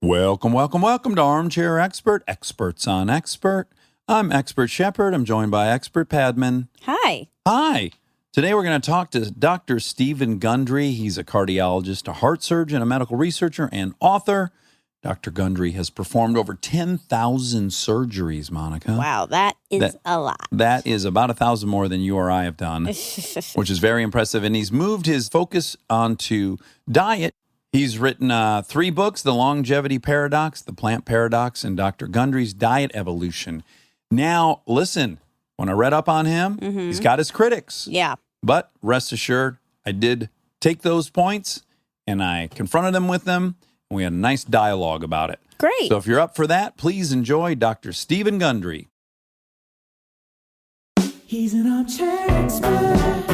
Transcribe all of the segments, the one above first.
Welcome to Armchair Expert, Experts on Expert. I'm Expert Shepard. I'm joined by Expert Padman. Hi. Hi. Today we're going to talk to Dr. Stephen Gundry. He's a cardiologist, a heart surgeon, a medical researcher, and author. Dr. Gundry has performed over 10,000 surgeries, Monica. Wow, that is a lot. That is about 1,000 more than you or I have done, which is very impressive. And he's moved his focus onto diet. He's written 3 books, The Longevity Paradox, The Plant Paradox, and Dr. Gundry's Diet Evolution. Now, listen, when I read up on him, he's got his critics. Yeah. But rest assured, I did take those points, and I confronted him with them, and we had a nice dialogue about it. Great. So if you're up for that, please enjoy Dr. Stephen Gundry. He's an armchair expert.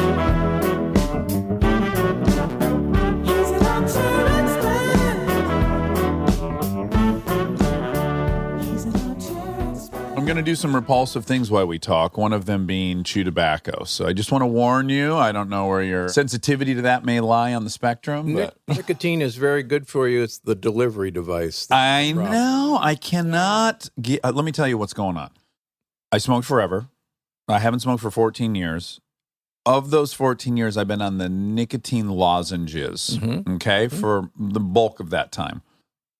I'm going to do some repulsive things while we talk, one of them being chew tobacco. So I just want to warn you, I don't know where your sensitivity to that may lie on the spectrum. But Nicotine is very good for you. It's the delivery device. I know. I cannot get... let me tell you what's going on. I smoked forever. I haven't smoked for 14 years. Of those 14 years, I've been on the nicotine lozenges, for the bulk of that time.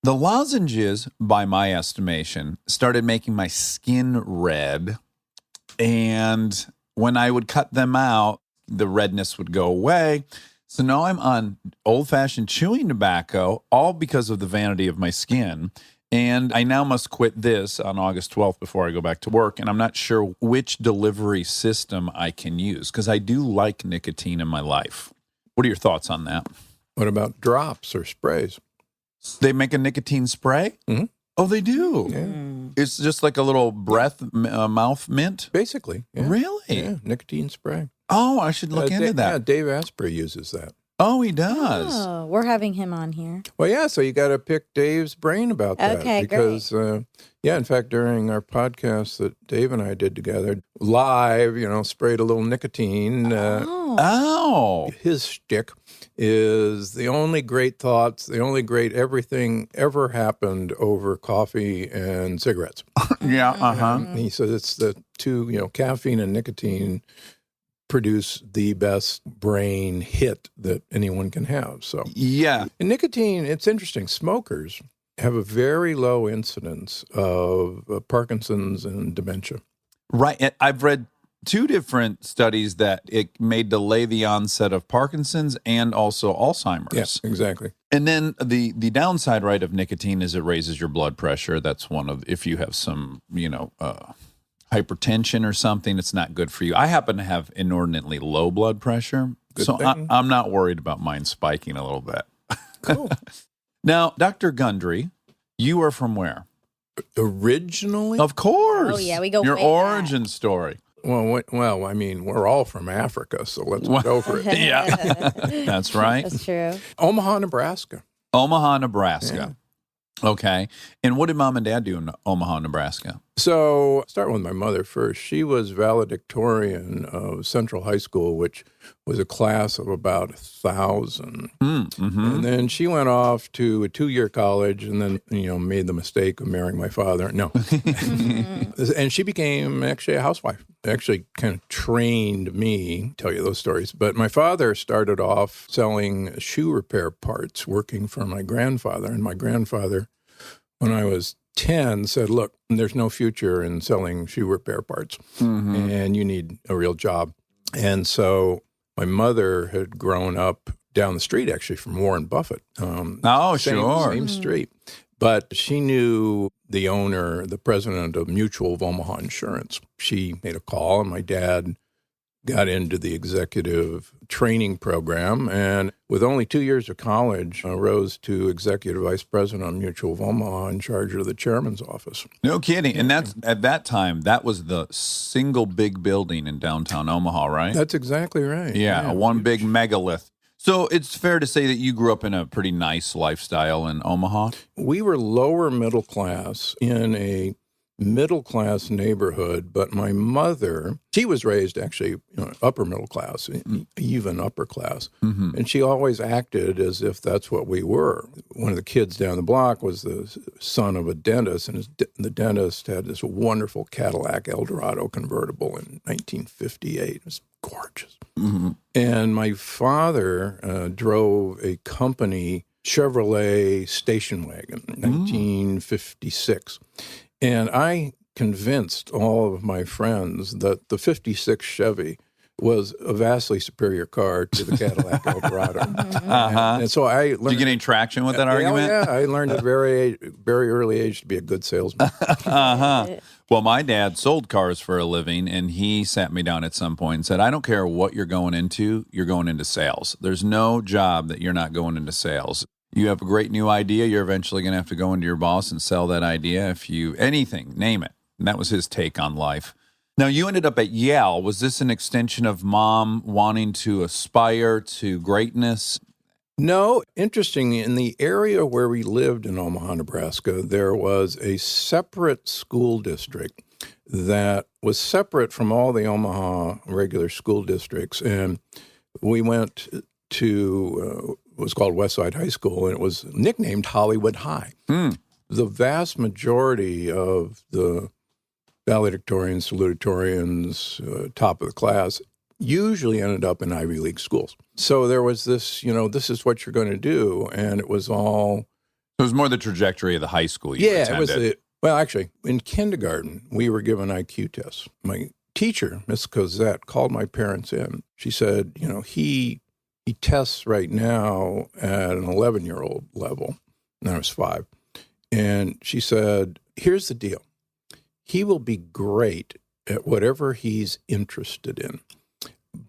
The lozenges, by my estimation, started making my skin red. And when I would cut them out, the redness would go away. So now I'm on old-fashioned chewing tobacco, all because of the vanity of my skin. And I now must quit this on August 12th before I go back to work. And I'm not sure which delivery system I can use because I do like nicotine in my life. What are your thoughts on that? What about drops or sprays? They make a nicotine spray? Mm-hmm. Oh, they do? Yeah. It's just like a little mouth mint? Basically. Yeah. Really? Yeah, nicotine spray. Oh, I should look into that. Yeah, Dave Asprey uses that. Oh, he does. Oh, we're having him on here. Well, yeah, so you got to pick Dave's brain about that. Okay, because, in fact, during our podcast that Dave and I did together, live, sprayed a little nicotine. Oh. His shtick is the only great thoughts, the only great everything ever happened over coffee and cigarettes. Yeah, And he says it's the two, caffeine and nicotine produce the best brain hit that anyone can have. So yeah. and nicotine, it's interesting. Smokers have a very low incidence of Parkinson's and dementia. Right. I've read 2 different studies that it may delay the onset of Parkinson's and also Alzheimer's. Yes, exactly. And then the downside, right, of nicotine is it raises your blood pressure. That's one of, if you have some, hypertension or something, it's not good for you. I happen to have inordinately low blood pressure, so I'm not worried about mine spiking a little bit. Cool. Now, Dr. Gundry, you are from where? Originally? Of course. Oh, yeah, we go your way origin story. Well, I mean, we're all from Africa, so let's go for it. Yeah, that's right. That's true. Omaha, Nebraska. Omaha, Nebraska. Okay. And what did Mom and Dad do in Omaha, Nebraska? So start with my mother first. She was valedictorian of Central High School, which was a class of about 1,000. And then she went off to a 2-year college and then, made the mistake of marrying my father. No. And she became actually a housewife. Actually kind of trained me, tell you those stories. But my father started off selling shoe repair parts, working for my grandfather. And my grandfather, when I was 10, said, look, there's no future in selling shoe repair parts, and you need a real job. And so my mother had grown up down the street, actually, from Warren Buffett. Same street. But she knew the owner, the president of Mutual of Omaha Insurance. She made a call, and my dad got into the executive training program, and with only 2 years of college, rose to executive vice president of Mutual of Omaha in charge of the chairman's office. No kidding. And that's at that time, that was the single big building in downtown Omaha, right? That's exactly right. Yeah, one big megalith. So it's fair to say that you grew up in a pretty nice lifestyle in Omaha? We were lower middle class in a middle-class neighborhood, but my mother, she was raised actually upper middle class, even upper class, and she always acted as if that's what we were. One of the kids down the block was the son of a dentist, and the dentist had this wonderful Cadillac Eldorado convertible in 1958. It was gorgeous. And my father drove a company Chevrolet station wagon, 1956. And I convinced all of my friends that the 56 Chevy was a vastly superior car to the Cadillac Eldorado. And so I learned... Did you get any traction with that argument? Yeah, I learned at a very, very early age to be a good salesman. Well, my dad sold cars for a living, and he sat me down at some point and said, I don't care what you're going into sales. There's no job that you're not going into sales. You have a great new idea, you're eventually going to have to go into your boss and sell that idea. If you, anything, name it. And that was his take on life. Now, you ended up at Yale. Was this an extension of mom wanting to aspire to greatness? No. Interesting, in the area where we lived in Omaha, Nebraska, there was a separate school district that was separate from all the Omaha regular school districts. And we went to... It was called Westside High School, and it was nicknamed Hollywood High. The vast majority of the valedictorians, salutatorians, top of the class, usually ended up in Ivy League schools. So there was this, this is what you're going to do, and it was all... It was more the trajectory of the high school you attended. It was well, actually, in kindergarten, we were given IQ tests. My teacher, Miss Cosette, called my parents in. She said, he tests right now at an 11-year-old level, and I was 5. And she said, here's the deal. He will be great at whatever he's interested in.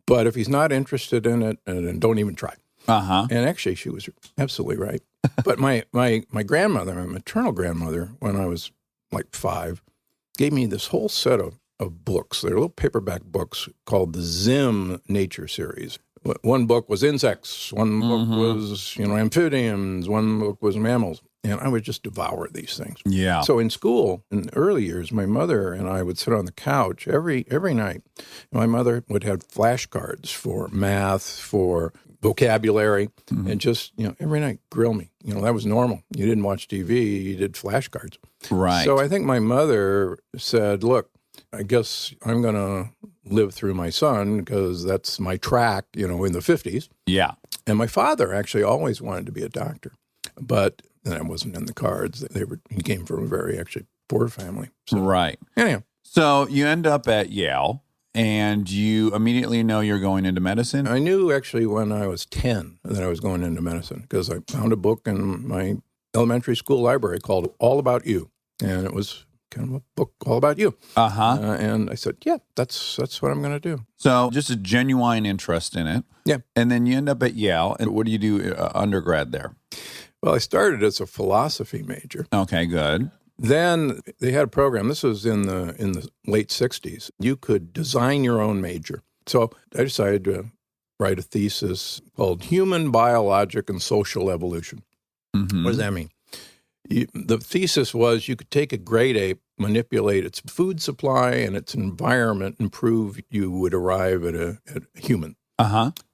But if he's not interested in it, then don't even try. And actually, she was absolutely right. But my grandmother, my maternal grandmother, when I was like 5, gave me this whole set of books. They're little paperback books called the Zim Nature Series. One book was insects, one book was, amphibians, one book was mammals. And I would just devour these things. Yeah. So in school, in the early years, my mother and I would sit on the couch every night. My mother would have flashcards for math, for vocabulary, and just, every night grill me. That was normal. You didn't watch TV, you did flashcards. Right. So I think my mother said, look, I guess I'm going to live through my son because that's my track, in the 50s. Yeah. And my father actually always wanted to be a doctor, but that wasn't in the cards. He came from a very actually poor family. So, right. Anyhow. So you end up at Yale, and you immediately know you're going into medicine? I knew actually when I was 10 that I was going into medicine because I found a book in my elementary school library called All About You, and it was kind of a book all about you. And I said, yeah, that's what I'm going to do. So just a genuine interest in it. Yeah. And then you end up at Yale. And what do you do undergrad there? Well, I started as a philosophy major. Okay, good. Then they had a program. This was in the late 60s. You could design your own major. So I decided to write a thesis called Human, Biologic, and Social Evolution. What does that mean? The thesis was you could take a great ape, manipulate its food supply and its environment, and prove you would arrive at a human.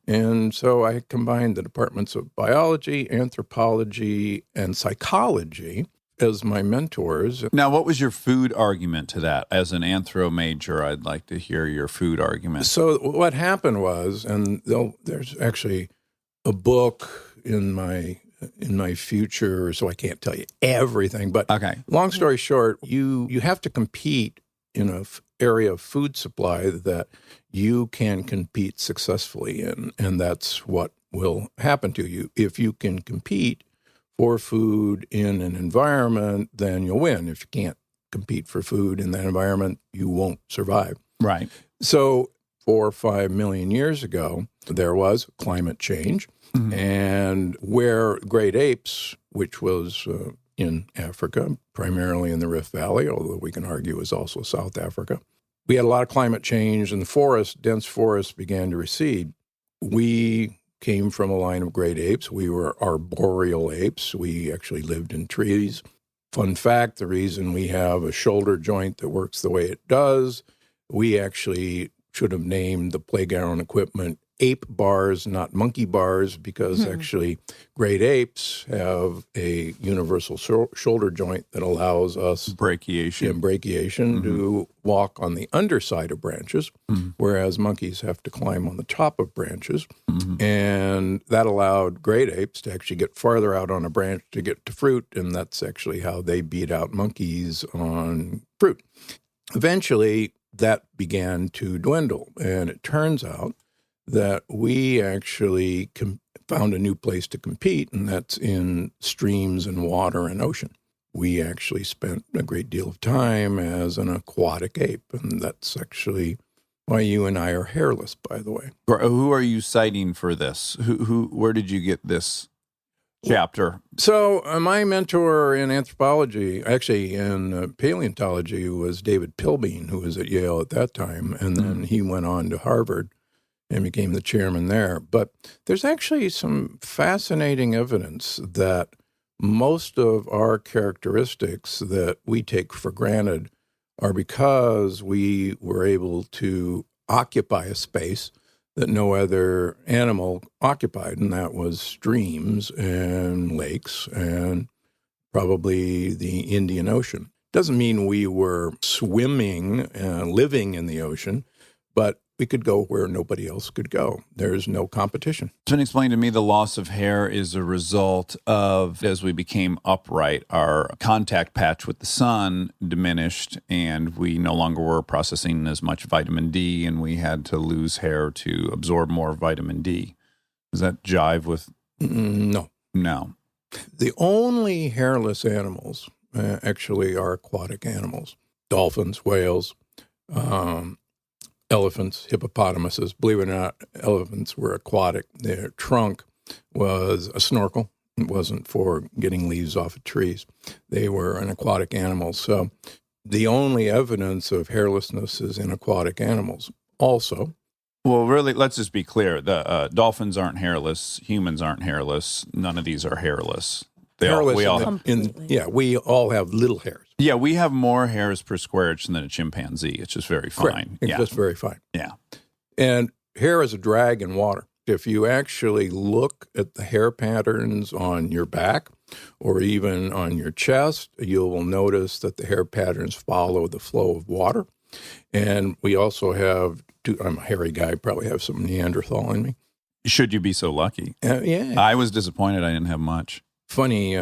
And so I combined the departments of biology, anthropology, and psychology as my mentors. Now, what was your food argument to that? As an anthro major, I'd like to hear your food argument. So what happened was, and there's actually a book in my future, so I can't tell you everything. But long story short, you have to compete in an area of food supply that you can compete successfully in, and that's what will happen to you. If you can compete for food in an environment, then you'll win. If you can't compete for food in that environment, you won't survive. Right. So 4 or 5 million years ago, there was climate change. And where great apes, which was in Africa, primarily in the Rift Valley, although we can argue is also South Africa, we had a lot of climate change, and the dense forests began to recede. We came from a line of great apes. We were arboreal apes. We actually lived in trees. Fun fact, the reason we have a shoulder joint that works the way it does, we actually should have named the playground equipment ape bars, not monkey bars, because actually great apes have a universal shoulder joint that allows us brachiation to walk on the underside of branches, whereas monkeys have to climb on the top of branches. And that allowed great apes to actually get farther out on a branch to get to fruit, and that's actually how they beat out monkeys on fruit. Eventually, that began to dwindle, and it turns out that we actually found a new place to compete, and that's in streams and water and ocean. We actually spent a great deal of time as an aquatic ape, and that's actually why you and I are hairless, by the way. Who are you citing for this? Where did you get this chapter? So my mentor in anthropology, actually in paleontology, was David Pilbeam, who was at Yale at that time, and then he went on to Harvard and became the chairman there. But there's actually some fascinating evidence that most of our characteristics that we take for granted are because we were able to occupy a space that no other animal occupied, and that was streams and lakes and probably the Indian Ocean. Doesn't mean we were swimming, living in the ocean, but we could go where nobody else could go. There's no competition. It's been explained to me the loss of hair is a result of, as we became upright, our contact patch with the sun diminished, and we no longer were processing as much vitamin D, and we had to lose hair to absorb more vitamin D. Does that jive with? No. No. The only hairless animals actually are aquatic animals. Dolphins, whales, elephants, hippopotamuses. Believe it or not, elephants were aquatic. Their trunk was a snorkel. It wasn't for getting leaves off of trees. They were an aquatic animal. So the only evidence of hairlessness is in aquatic animals. Also, well, really, let's just be clear. The dolphins aren't hairless. Humans aren't hairless. None of these are hairless. We all have little hairs. Yeah, we have more hairs per square inch than a chimpanzee. It's just very fine. Correct. It's just very fine. Yeah. And hair is a drag in water. If you actually look at the hair patterns on your back or even on your chest, you will notice that the hair patterns follow the flow of water. And we also have, I'm a hairy guy, probably have some Neanderthal in me. Should you be so lucky? Yeah. I was disappointed I didn't have much. Funny,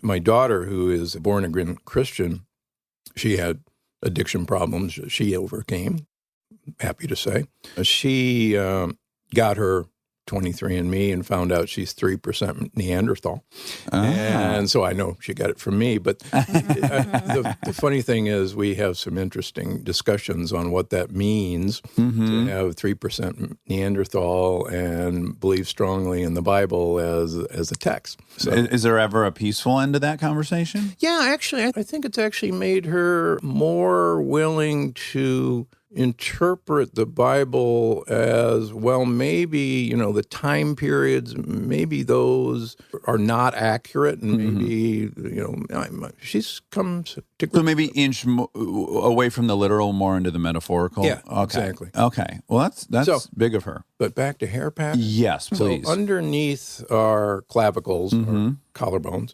my daughter, who is a born-again Christian, she had addiction problems she overcame, happy to say. She got her 23andMe and found out she's 3% Neanderthal. And so I know she got it from me. But the funny thing is we have some interesting discussions on what that means to have 3% Neanderthal and believe strongly in the Bible as a text. So, is there ever a peaceful end to that conversation? Yeah, actually, I think it's actually made her more willing to interpret the Bible as, well, maybe, the time periods, maybe those are not accurate, and maybe, she's come to... So maybe inch away from the literal, more into the metaphorical? Yeah, okay. Exactly. Okay. Well, that's big of her. But back to hair patterns? Yes, please. So underneath our clavicles, or collarbones,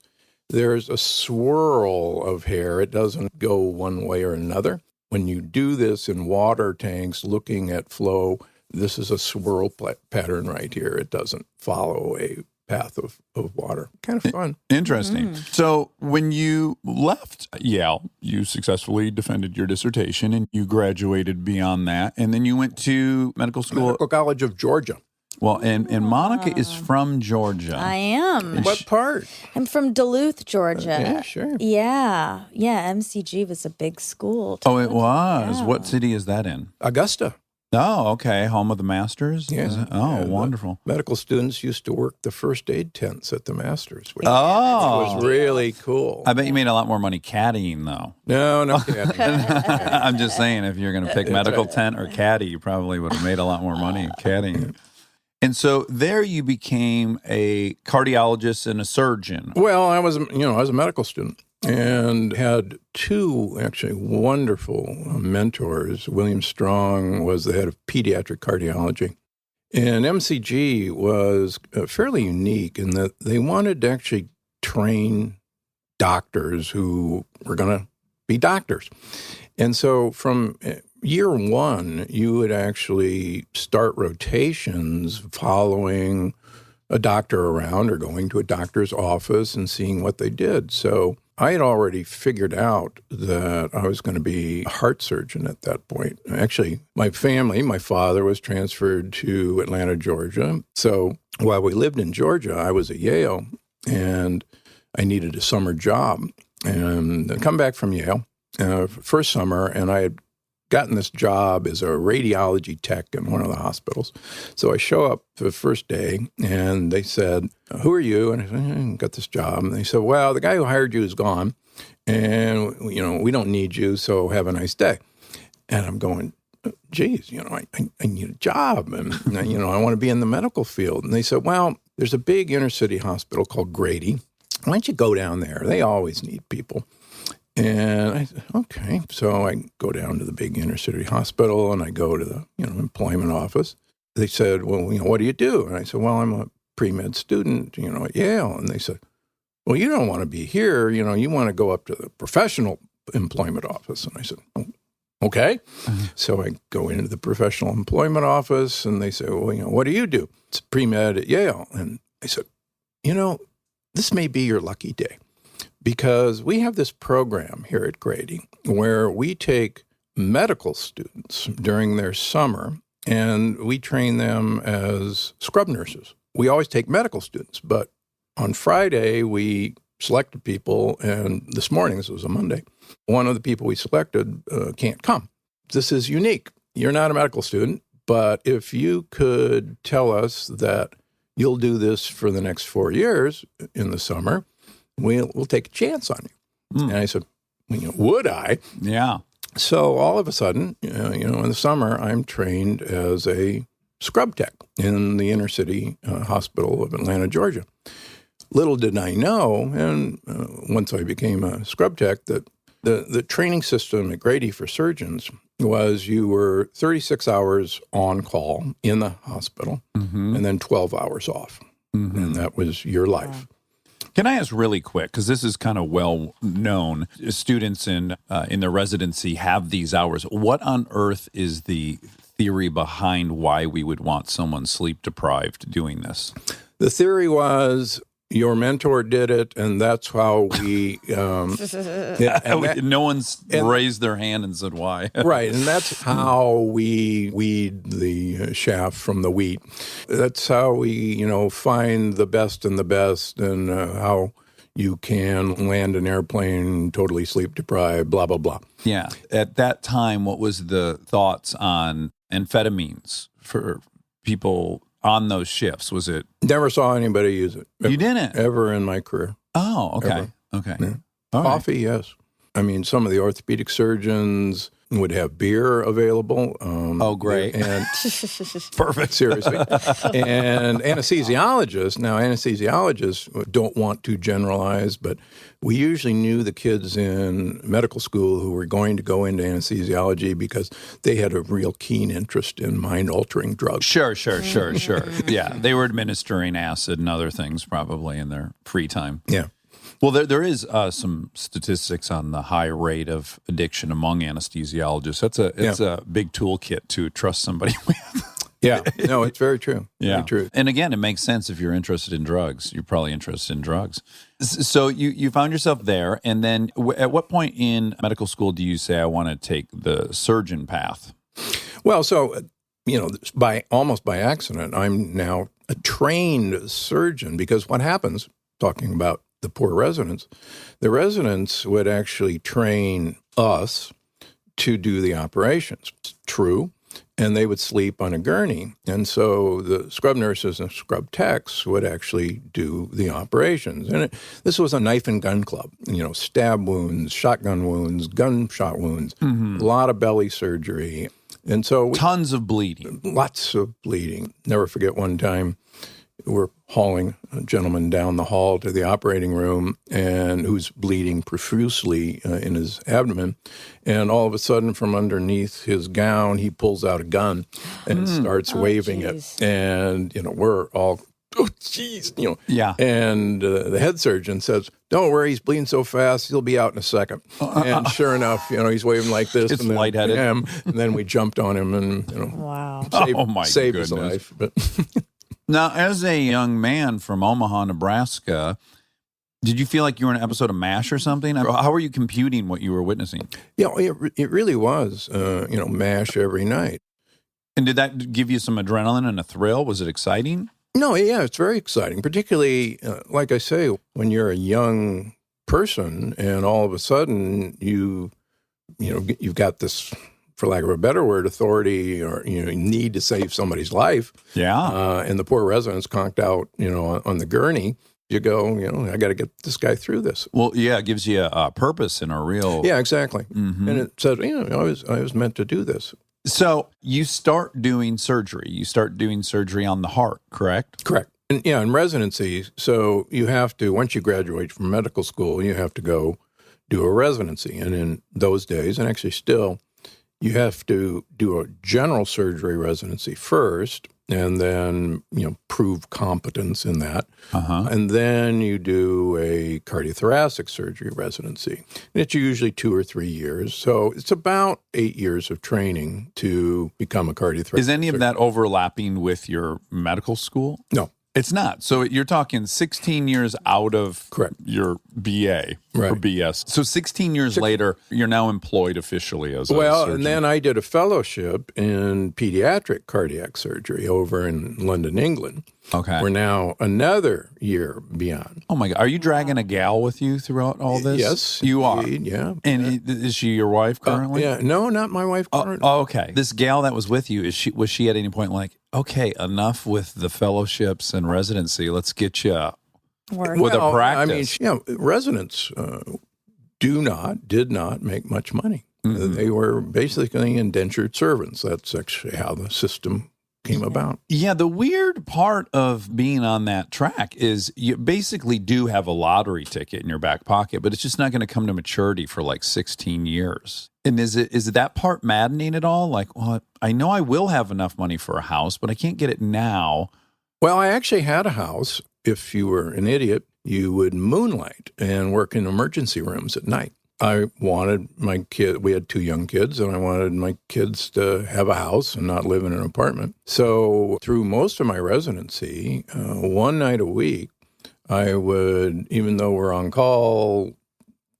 there's a swirl of hair. It doesn't go one way or another. When you do this in water tanks, looking at flow, this is a swirl pattern right here. It doesn't follow a path of water. Kind of fun. Interesting. So when you left Yale, you successfully defended your dissertation and you graduated beyond that. And then you went to medical school. Medical College of Georgia. Well, and Monica is from Georgia. I am. What part? I'm from Duluth, Georgia. Yeah, sure. Yeah. MCG was a big school. Oh, it was. Yeah. What city is that in? Augusta. Oh, okay. Home of the Masters? Yeah. Wonderful. Medical students used to work the first aid tents at the Masters. Which was really cool. I bet you made a lot more money caddying, though. No kidding. I'm just saying, if you're going to pick medical tent or caddy, you probably would have made a lot more money caddying. And so there you became a cardiologist and a surgeon. Well, I was a medical student. and had two actually wonderful mentors. William Strong was the head of pediatric cardiology. And MCG was fairly unique in that they wanted to actually train doctors who were going to be doctors. And so from year one, you would actually start rotations following a doctor around or going to a doctor's office and seeing what they did. So I had already figured out that I was going to be a heart surgeon at that point. Actually, my father was transferred to Atlanta, Georgia. So while we lived in Georgia, I was at Yale, and I needed a summer job. And I come back from Yale first summer, and I had gotten this job as a radiology tech in one of the hospitals. So I show up the first day, and they said, "Who are you?" And I said, "I got this job." And they said, "Well, the guy who hired you is gone, and, we don't need you, so have a nice day." And I'm going, geez, I need a job, and, I want to be in the medical field. And they said, "Well, there's a big inner city hospital called Grady. Why don't you go down there? They always need people." And I said, okay. So I go down to the big inner city hospital, and I go to the, employment office. They said, "Well, what do you do?" And I said, "Well, I'm a pre-med student, at Yale." And they said, "Well, you don't want to be here. You want to go up to the professional employment office." And I said, "Oh, okay." Mm-hmm. So I go into the professional employment office, and they say, "Well, what do you do?" "It's pre-med at Yale." And I said, "This may be your lucky day, because we have this program here at Grady where we take medical students during their summer, and we train them as scrub nurses. We always take medical students, but on Friday we selected people, and this morning, this was a Monday, one of the people we selected can't come. This is unique. You're not a medical student, but if you could tell us that you'll do this for the next 4 years in the summer, we'll take a chance on you." And I said, "Would I?" Yeah. So all of a sudden, in the summer, I'm trained as a scrub tech in the inner city hospital of Atlanta, Georgia. Little did I know, and once I became a scrub tech, that the training system at Grady for surgeons was you were 36 hours on call in the hospital, and then 12 hours off. And that was your life. Can I ask really quick, because this is kind of well known, students in their residency have these hours. What on earth is the theory behind why we would want someone sleep deprived doing this? The theory was your mentor did it, and that's how we... no one's raised their hand and said why. Right, and that's how we weed the chaff from the wheat. That's how we, find the best and the best, and how you can land an airplane totally sleep deprived, blah, blah, blah. Yeah. At that time, what was the thoughts on amphetamines for people on those shifts? Was it? Never saw anybody use it. You didn't? Ever in my career. Oh, okay. Ever. Okay. Yeah. All right. Coffee, yes. I mean, some of the orthopedic surgeons would have beer available. Oh, great. And Perfect. Seriously. And anesthesiologists don't want to generalize, but we usually knew the kids in medical school who were going to go into anesthesiology because they had a real keen interest in mind-altering drugs. Sure. Yeah, they were administering acid and other things probably in their free time. Yeah. Well, there is some statistics on the high rate of addiction among anesthesiologists. It's a big toolkit to trust somebody with. Yeah, no, it's very true. Yeah. Very true. And again, it makes sense if you're interested in drugs. You're probably interested in drugs. So you found yourself there, and then at what point in medical school do you say, I want to take the surgeon path? Well, so, almost by accident, I'm now a trained surgeon, because what happens, talking about the poor residents, the residents would actually train us to do the operations. True. And they would sleep on a gurney. And so the scrub nurses and scrub techs would actually do the operations. And this was a knife and gun club, stab wounds, shotgun wounds, gunshot wounds, a lot of belly surgery. And so tons of bleeding. Lots of bleeding. Never forget one time we're hauling a gentleman down the hall to the operating room, and who's bleeding profusely in his abdomen. And all of a sudden, from underneath his gown, he pulls out a gun and starts waving geez. it. And, we're all, oh, geez, Yeah. And the head surgeon says, "Don't worry, he's bleeding so fast, he'll be out in a second." And sure enough, he's waving like this. It's and then, lightheaded. And then we jumped on him and, Wow. saved his goodness. life. But Now, as a young man from Omaha, Nebraska, did you feel like you were in an episode of MASH or something? How were you computing what you were witnessing? it really was, MASH every night. And did that give you some adrenaline and a thrill? Was it exciting? No, yeah, it's very exciting, particularly, like I say, when you're a young person and all of a sudden you've got this, for lack of a better word, authority or need to save somebody's life. Yeah. And the poor resident's conked out, on the gurney. You go, I got to get this guy through this. Well, yeah, it gives you a purpose and a real... Yeah, exactly. Mhm. And it said, I was meant to do this. So you start doing surgery. You start doing surgery on the heart, correct? Correct. And in residency, so you have to, once you graduate from medical school, you have to go do a residency. And in those days, and actually still, you have to do a general surgery residency first, and then, prove competence in that. Uh-huh. And then you do a cardiothoracic surgery residency. And it's usually 2 or 3 years. So it's about 8 years of training to become a cardiothoracic Is any of that overlapping with your medical school? No. It's not. So you're talking 16 years out of Correct. your BA or Right. BS. So 16 years later, you're now employed officially as a Well, surgeon. and then I did a fellowship in pediatric cardiac surgery over in London, England. Okay. We're now another year beyond. Oh my God. Are you dragging a gal with you throughout all this? Yes. You are. indeed, yeah. And is she your wife currently? Yeah. No, not my wife currently. Oh, okay. This gal that was with you, was she at any point like, okay, enough with the fellowships and residency. Let's get you Work. with a practice. I mean, residents did not make much money. Mhm. They were basically indentured servants. That's actually how the system came about. Yeah, the weird part of being on that track is you basically do have a lottery ticket in your back pocket, but it's just not going to come to maturity for like 16 years. And is it that part maddening at all? Like, well, I know I will have enough money for a house, but I can't get it now. Well, I actually had a house. If you were an idiot, you would moonlight and work in emergency rooms at night. I wanted my kid, we had 2 young kids, and I wanted my kids to have a house and not live in an apartment. So through most of my residency, one night a week, I would, even though we're on call,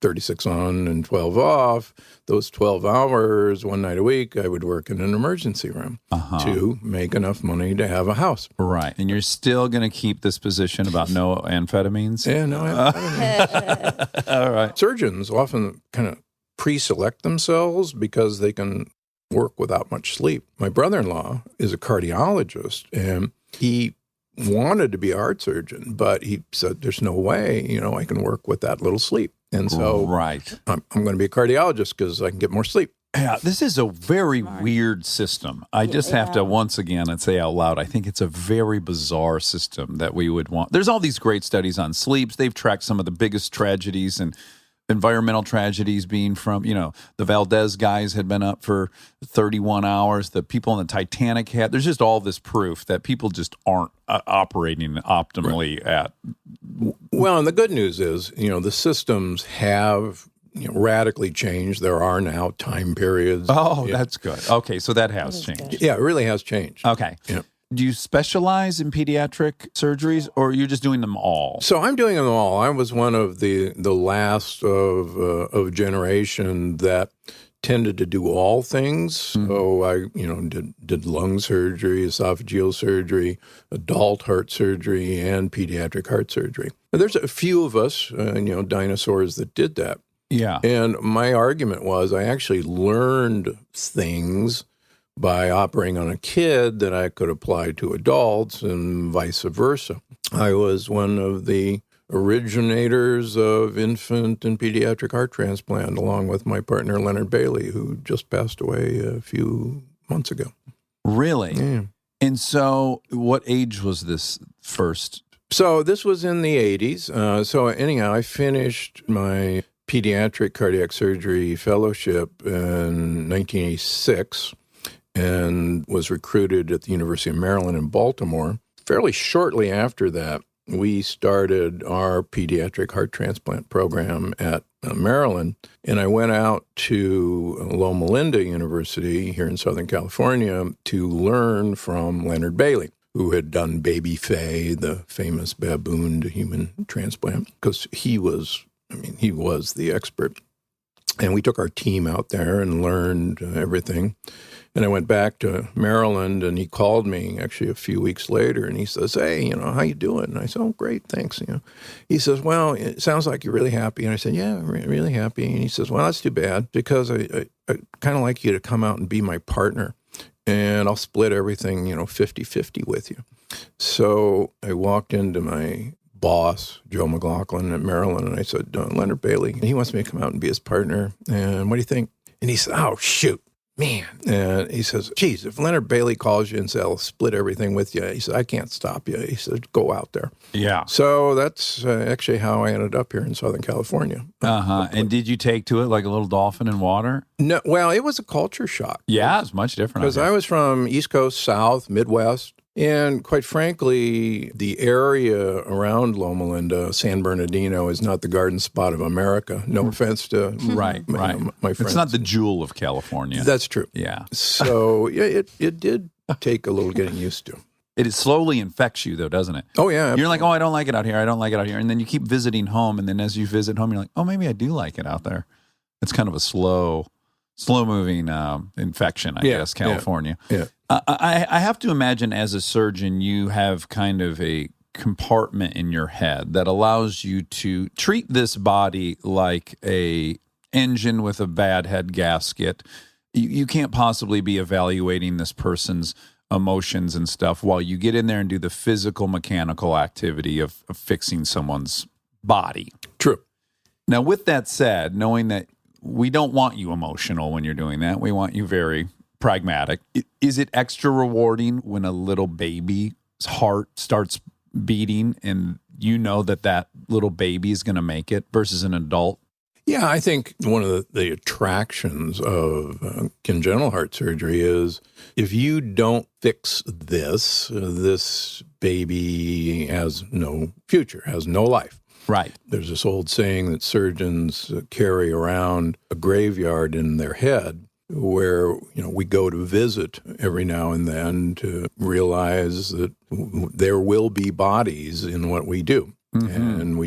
36 on and 12 off, those 12 hours, one night a week, I would work in an emergency room to make enough money to have a house. Right. And you're still going to keep this position about no amphetamines? Yeah, no, All right. surgeons often kind of pre-select themselves because they can work without much sleep. My brother-in-law is a cardiologist, and he wanted to be a heart surgeon, but he said, there's no way, I can work with that little sleep. And so right. I'm going to be a cardiologist because I can get more sleep. Yeah, this is a very weird system. I just have to once again and say out loud, I think it's a very bizarre system that we would want. There's all these great studies on sleeps. They've tracked some of the biggest tragedies and environmental tragedies being from, the Valdez guys had been up for 31 hours. The people in the Titanic had, there's just all this proof that people just aren't operating optimally at. Well, and the good news is, the systems have radically changed. There are now time periods. Oh, that's good. Okay, so that has changed. Yeah, it really has changed. Okay. Yeah. Do you specialize in pediatric surgeries, or are you just doing them all? So I'm doing them all. I was one of the last of generation that tended to do all things. So I, did lung surgery, esophageal surgery, adult heart surgery, and pediatric heart surgery. Now, there's a few of us, dinosaurs that did that. Yeah. And my argument was I actually learned things by operating on a kid that I could apply to adults and vice versa. I was one of the originators of infant and pediatric heart transplant, along with my partner, Leonard Bailey, who just passed away a few months ago. Really? Yeah. And so what age was this first? So this was in the 80s. So anyhow, I finished my pediatric cardiac surgery fellowship in 1986 and was recruited at the University of Maryland in Baltimore. Fairly shortly after that, we started our pediatric heart transplant program at Maryland, and I went out to Loma Linda University here in Southern California to learn from Leonard Bailey, who had done Baby Faye, the famous baboon to human transplant, because he was the expert. And we took our team out there and learned everything. And I went back to Maryland, and he called me actually a few weeks later, and he says, "Hey, how you doing?" And I said, "Oh, great, thanks." He says, "Well, it sounds like you're really happy." And I said, "Yeah, really happy." And he says, "Well, that's too bad, because I kind of like you to come out and be my partner, and I'll split everything, 50-50 with you." So I walked into my boss, Joe McLaughlin at Maryland, and I said, "Leonard Bailey, he wants me to come out and be his partner. And what do you think?" And he said, "Oh, shoot. Man," and he says, "Geez, if Leonard Bailey calls you and says, I'll split everything with you," he said, "I can't stop you." He said, "Go out there." Yeah. So that's actually how I ended up here in Southern California. And did you take to it like a little dolphin in water? No, well, it was a culture shock. Yeah, it's much different. Because I was from East Coast, South, Midwest. And quite frankly, the area around Loma Linda, San Bernardino, is not the garden spot of America. No offense to right. my friends. It's not the jewel of California. That's true. Yeah. So yeah, it did take a little getting used to. It slowly infects you, though, doesn't it? Oh, yeah. You're like, "Oh, I don't like it out here. I don't like it out here." And then you keep visiting home. And then as you visit home, you're like, "Oh, maybe I do like it out there." It's kind of a slow-moving infection, I guess, California. Yeah. I have to imagine as a surgeon, you have kind of a compartment in your head that allows you to treat this body like a engine with a bad head gasket. You can't possibly be evaluating this person's emotions and stuff while you get in there and do the physical, mechanical activity of fixing someone's body. True. Now, with that said, knowing that we don't want you emotional when you're doing that, we want you very pragmatic. Is it extra rewarding when a little baby's heart starts beating and you know that little baby is going to make it versus an adult? Yeah, I think one of the attractions of congenital heart surgery is if you don't fix this baby has no future, has no life. Right. There's this old saying that surgeons carry around a graveyard in their head where, we go to visit every now and then to realize that there will be bodies in what we do. Mm-hmm. And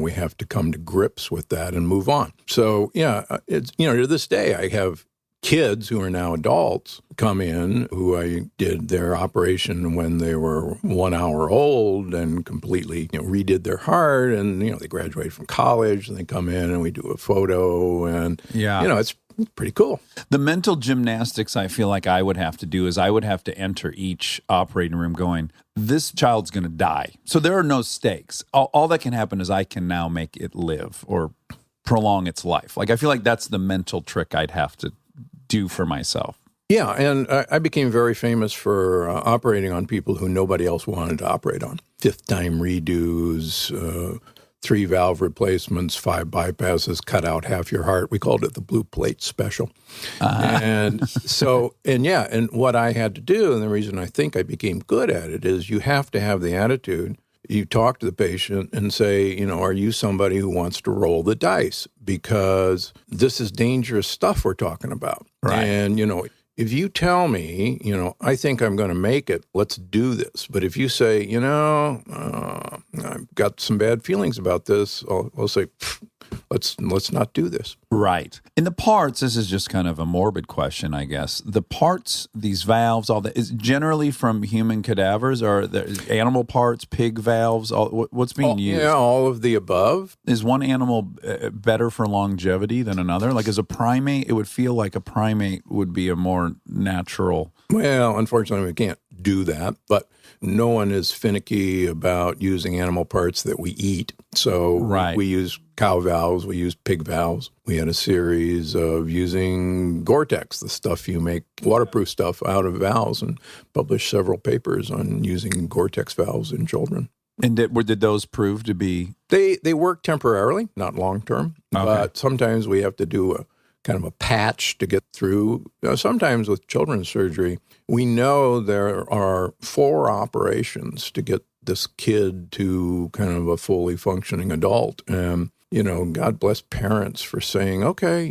we have to come to grips with that and move on. So, yeah, it's, to this day, I have kids who are now adults come in who I did their operation when they were 1 hour old and completely redid their heart, and they graduated from college and they come in and we do a photo, and it's pretty cool. The mental gymnastics I feel like I would have to do is I would have to enter each operating room going, this child's going to die. So there are no stakes. All that can happen is I can now make it live or prolong its life. Like I feel like that's the mental trick I'd have to do for myself. Yeah, and I became very famous for operating on people who nobody else wanted to operate on. Fifth-time redos, 3 valve replacements, 5 bypasses, cut out half your heart. We called it the blue plate special. And what I had to do, and the reason I think I became good at it, is you have to have the attitude. You talk to the patient and say, are you somebody who wants to roll the dice? Because this is dangerous stuff we're talking about. Right. And, if you tell me, I think I'm going to make it, let's do this. But if you say, I've got some bad feelings about this, I'll say, let's not do this. Right. In the parts, this is just kind of a morbid question, I guess. The parts, these valves, all that, is generally from human cadavers, or the animal parts, pig valves, what's being used? Yeah, all of the above. Is one animal better for longevity than another? Like as a primate, it would feel like a primate would be a more natural. Well, unfortunately, we can't do that, but no one is finicky about using animal parts that we eat. So Right. we use cow valves, we use pig valves. We had a series of using Gore-Tex, the stuff you make, waterproof stuff out of valves, and published several papers on using Gore-Tex valves in children. And did those prove to be? They work temporarily, not long term, Okay. but sometimes we have to do a kind of a patch to get through. Sometimes with children's surgery, we know there are 4 operations to get this kid to kind of a fully functioning adult. And, God bless parents for saying, okay,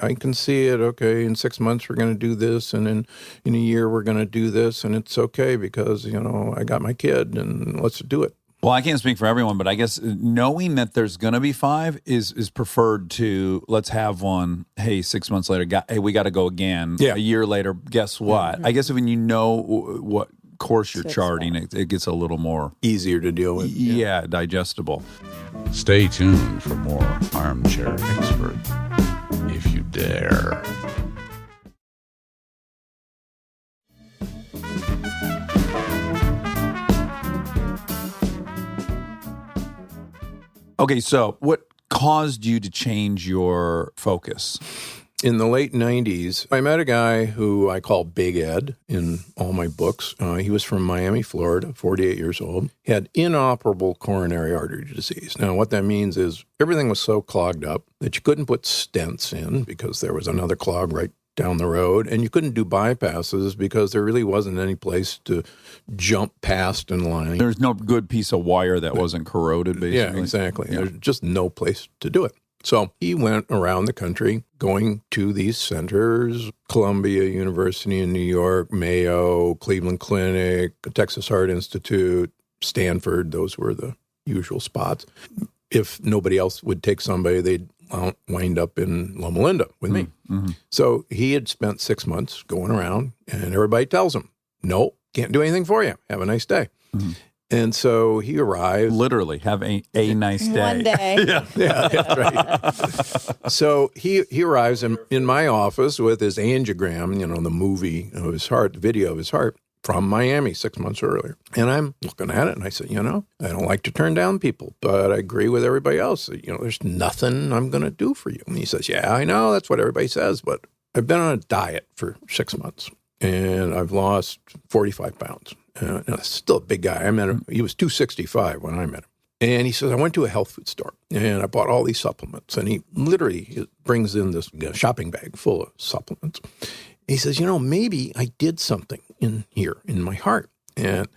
I can see it. Okay, in 6 months we're going to do this, and in a year we're going to do this, and it's okay because, I got my kid, and let's do it. Well, I can't speak for everyone, but I guess knowing that there's going to be 5 is preferred to let's have one. Hey, 6 months later, hey, we got to go again. Yeah. A year later, guess what? I guess when you know what course you're To charting, it gets a little more Easier to deal with. digestible. Stay tuned for more Armchair Expert, if you dare. Okay, so what caused you to change your focus? In the late 90s, I met a guy who I call Big Ed in all my books. He was from Miami, Florida, 48 years old. He had inoperable coronary artery disease. Now, what that means is everything was so clogged up that you couldn't put stents in because there was another clog right down the road, and you couldn't do bypasses because there really wasn't any place to jump past in line. There's no good piece of wire that wasn't corroded, basically. Yeah, exactly. There's just no place to do it. So he went around the country going to these centers, Columbia University in New York, Mayo, Cleveland Clinic, Texas Heart Institute, Stanford. Those were the usual spots. If nobody else would take somebody, they'd wind up in Loma Linda with me. Mm-hmm. So he had spent 6 months going around, and everybody tells him, no, can't do anything for you. Have a nice day. Mm-hmm. And so he arrived. Literally, have a nice day. One day. Yeah, that's right. So he arrives in my office with his angiogram, the movie of his heart, the video of his heart from Miami 6 months earlier. And I'm looking at it and I said, I don't like to turn down people, but I agree with everybody else. There's nothing I'm going to do for you. And he says, yeah, I know. That's what everybody says, but I've been on a diet for 6 months and I've lost 45 pounds. Still a big guy. I met him. He was 265 when I met him. And he says, I went to a health food store and I bought all these supplements. And he literally brings in this shopping bag full of supplements. He says, maybe I did something in here in my heart. And,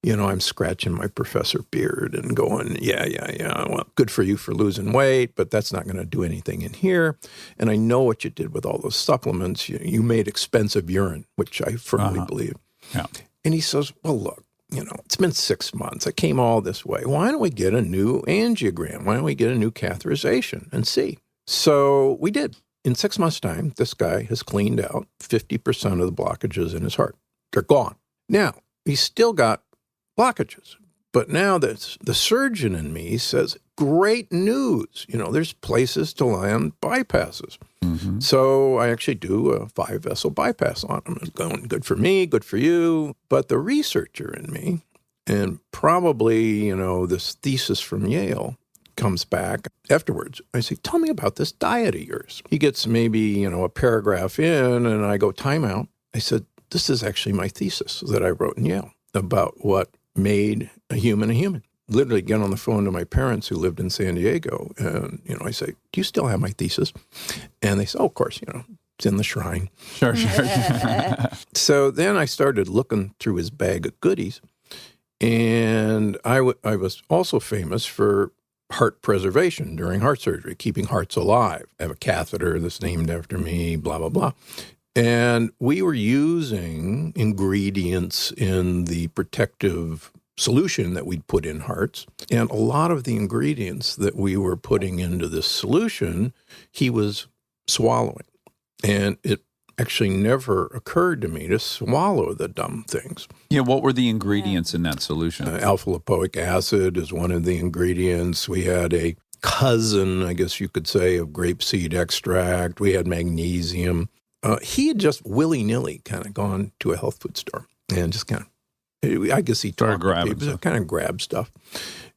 I'm scratching my professor beard and going, yeah. Well, good for you for losing weight, but that's not going to do anything in here. And I know what you did with all those supplements. You made expensive urine, which I firmly believe. Yeah. And he says, well, look, it's been 6 months. I came all this way. Why don't we get a new angiogram? Why don't we get a new catheterization and see? So we did. In 6 months' time, this guy has cleaned out 50% of the blockages in his heart. They're gone. Now, he's still got blockages. But now the surgeon in me says, great news. There's places to land bypasses. Mm-hmm. So I actually do a 5-vessel bypass on him. It's going good for me, good for you. But the researcher in me, and probably, this thesis from Yale comes back afterwards. I say, tell me about this diet of yours. He gets maybe, a paragraph in, and I go, time out. I said, this is actually my thesis that I wrote in Yale about what made a human. Literally get on the phone to my parents who lived in San Diego. And, I say, do you still have my thesis? And they say, oh, of course, it's in the shrine. Sure. So then I started looking through his bag of goodies. And I was also famous for heart preservation during heart surgery, keeping hearts alive. I have a catheter that's named after me, blah, blah, blah. And we were using ingredients in the protective solution that we'd put in hearts. And a lot of the ingredients that we were putting into this solution, he was swallowing. And it actually never occurred to me to swallow the dumb things. Yeah, what were the ingredients in that solution? Alpha-lipoic acid is one of the ingredients. We had a cousin, I guess you could say, of grapeseed extract. We had magnesium. He had just willy-nilly kind of gone to a health food store and just kind of, I guess he Started talked grabbing to people, stuff. kind of grabbed stuff.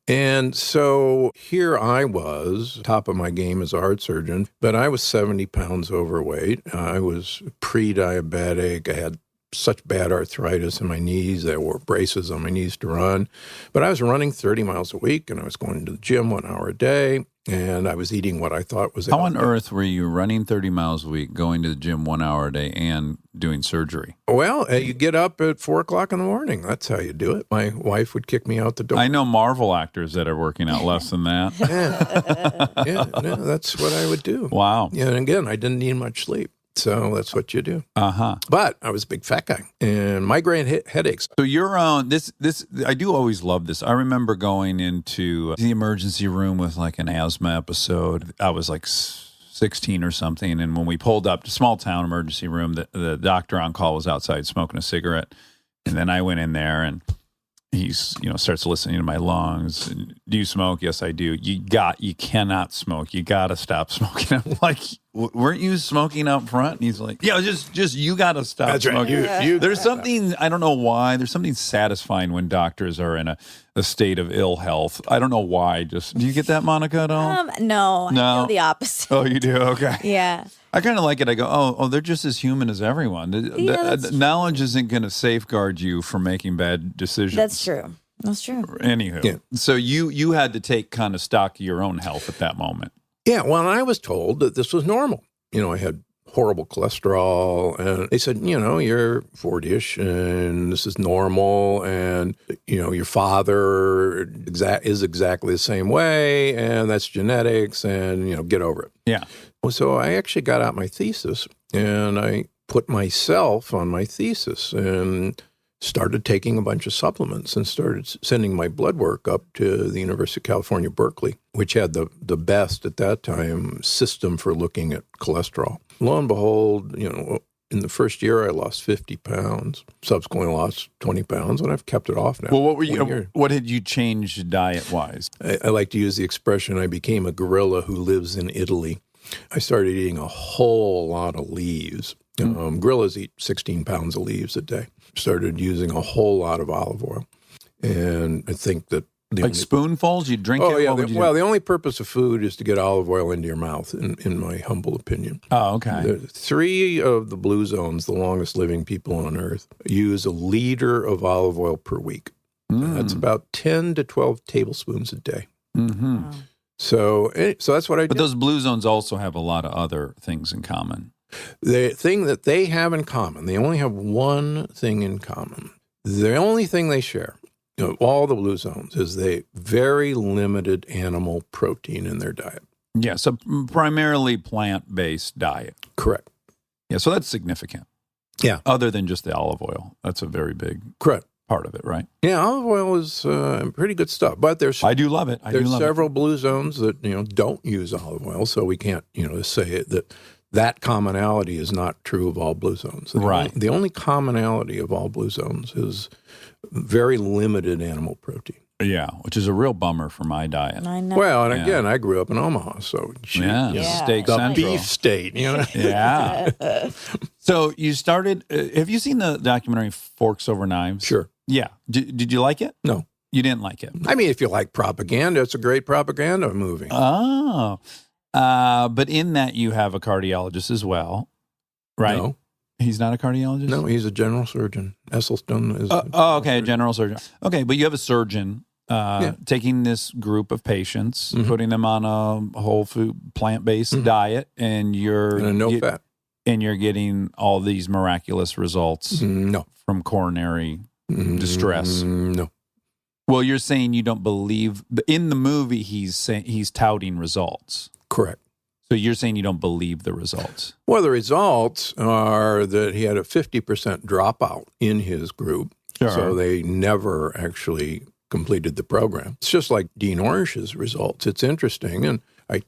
And so here I was, top of my game as a heart surgeon, but I was 70 pounds overweight. I was pre-diabetic. I had such bad arthritis in my knees. I wore braces on my knees to run. But I was running 30 miles a week, and I was going to the gym 1 hour a day, and I was eating what I thought was How on earth were you running 30 miles a week, going to the gym 1 hour a day, and doing surgery? Well, you get up at 4 o'clock in the morning. That's how you do it. My wife would kick me out the door. I know Marvel actors that are working out less than that. Yeah, that's what I would do. Wow. Yeah, and again, I didn't need much sleep. So that's what you do. Uh-huh. But I was a big fat guy and migraine headaches. So you're on this, I do always love this. I remember going into the emergency room with like an asthma episode. I was like 16 or something. And when we pulled up to small town emergency room, the doctor on call was outside smoking a cigarette. And then I went in there and he's, starts listening to my lungs. Do you smoke? Yes, I do. You cannot smoke. You got to stop smoking. I'm like, weren't you smoking up front? And he's like, yeah, just you got to stop smoking. Right. There's something, I don't know why, there's something satisfying when doctors are in a state of ill health. I don't know why. Do you get that, Monica, at all? No, I No. feel the opposite. Oh, you do? Okay. Yeah. I kind of like it. I go, oh, they're just as human as everyone. that's true. Knowledge isn't going to safeguard you from making bad decisions. That's true. That's true. Anywho, Yeah. so you had to take kind of stock of your own health at that moment. Yeah, well, I was told that this was normal. I had horrible cholesterol, and they said, you're 40-ish, and this is normal, and, your father is exactly the same way, and that's genetics, and, get over it. Yeah. Well, so I actually got out my thesis, and I put myself on my thesis, and started taking a bunch of supplements and started sending my blood work up to the University of California, Berkeley, which had the best at that time system for looking at cholesterol. Lo and behold, in the first year I lost 50 pounds, subsequently lost 20 pounds, and I've kept it off now. Well, what did you change diet-wise? I like to use the expression, I became a gorilla who lives in Italy. I started eating a whole lot of leaves. Gorillas eat 16 pounds of leaves a day. Started using a whole lot of olive oil. And I think that Spoonfuls? You drink it? Oh, yeah. What would you do? The only purpose of food is to get olive oil into your mouth, in my humble opinion. Oh, okay. 3 of the blue zones, the longest living people on Earth, use 1 liter of olive oil per week. That's about 10 to 12 tablespoons a day. Mm-hmm. Wow. So that's what I But did. those blue zones also have a lot of other things in common. The thing that they have in common, they only have one thing in common. The only thing they share, all the blue zones, is they very limited animal protein in their diet. Yeah, so primarily plant-based diet. Correct. Yeah, so that's significant. Yeah. Other than just the olive oil. That's a very big Correct. part of it, right? Yeah, olive oil is pretty good stuff, but there's I do love it. there's several blue zones that don't use olive oil, so we can't say it, that commonality is not true of all blue zones. The only commonality of all blue zones is very limited animal protein. Yeah, which is a real bummer for my diet. I know. Well, and again, I grew up in Omaha, so Yeah, steak the central. beef state, Yeah. So you started, have you seen the documentary Forks Over Knives? Sure. Yeah. Did you like it? No. You didn't like it? I mean, if you like propaganda, it's a great propaganda movie. Oh. But in that you have a cardiologist as well, right? No, He's not a cardiologist? no, he's a general surgeon. Esselstyn is. Okay, a general surgeon. Okay, but you have a surgeon taking this group of patients, putting them on a whole food, plant-based diet, and And no fat. and you're getting all these miraculous results No. from coronary distress. No. Well, you're saying you don't believe in the movie. He's touting results. Correct. So you're saying you don't believe the results. Well, the results are that he had a 50% dropout in his group. Sure. So they never actually completed the program. It's just like Dean Ornish's results. It's interesting, and I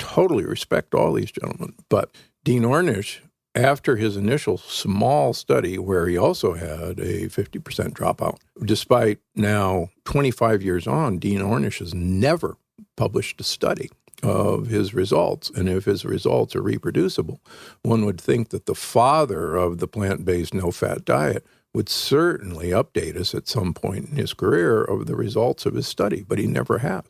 totally respect all these gentlemen. But Dean Ornish, after his initial small study where he also had a 50% dropout, despite now 25 years on, Dean Ornish has never published a study of his results. And if his results are reproducible, one would think that the father of the plant-based no-fat diet would certainly update us at some point in his career of the results of his study, but he never has.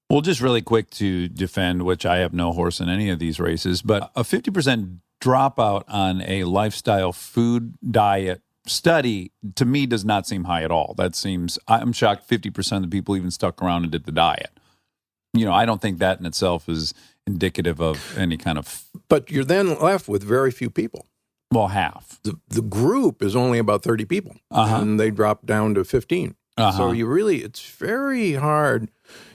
Well, just really quick to defend, which I have no horse in any of these races, but a 50% dropout on a lifestyle food diet study to me does not seem high at all. I'm shocked 50% of the people even stuck around and did the diet. I don't think that in itself is indicative of any kind of... But you're then left with very few people. Well, half. The group is only about 30 people, and they drop down to 15. So it's very hard.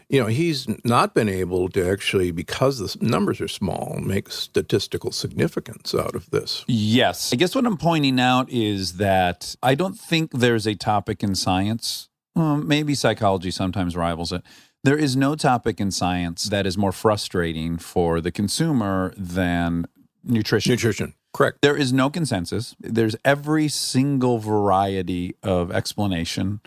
He's not been able to actually, because the numbers are small, make statistical significance out of this. Yes. I guess what I'm pointing out is that I don't think there's a topic in science, maybe psychology sometimes rivals it. There is no topic in science that is more frustrating for the consumer than nutrition. Nutrition, correct. There is no consensus. There's every single variety of explanation.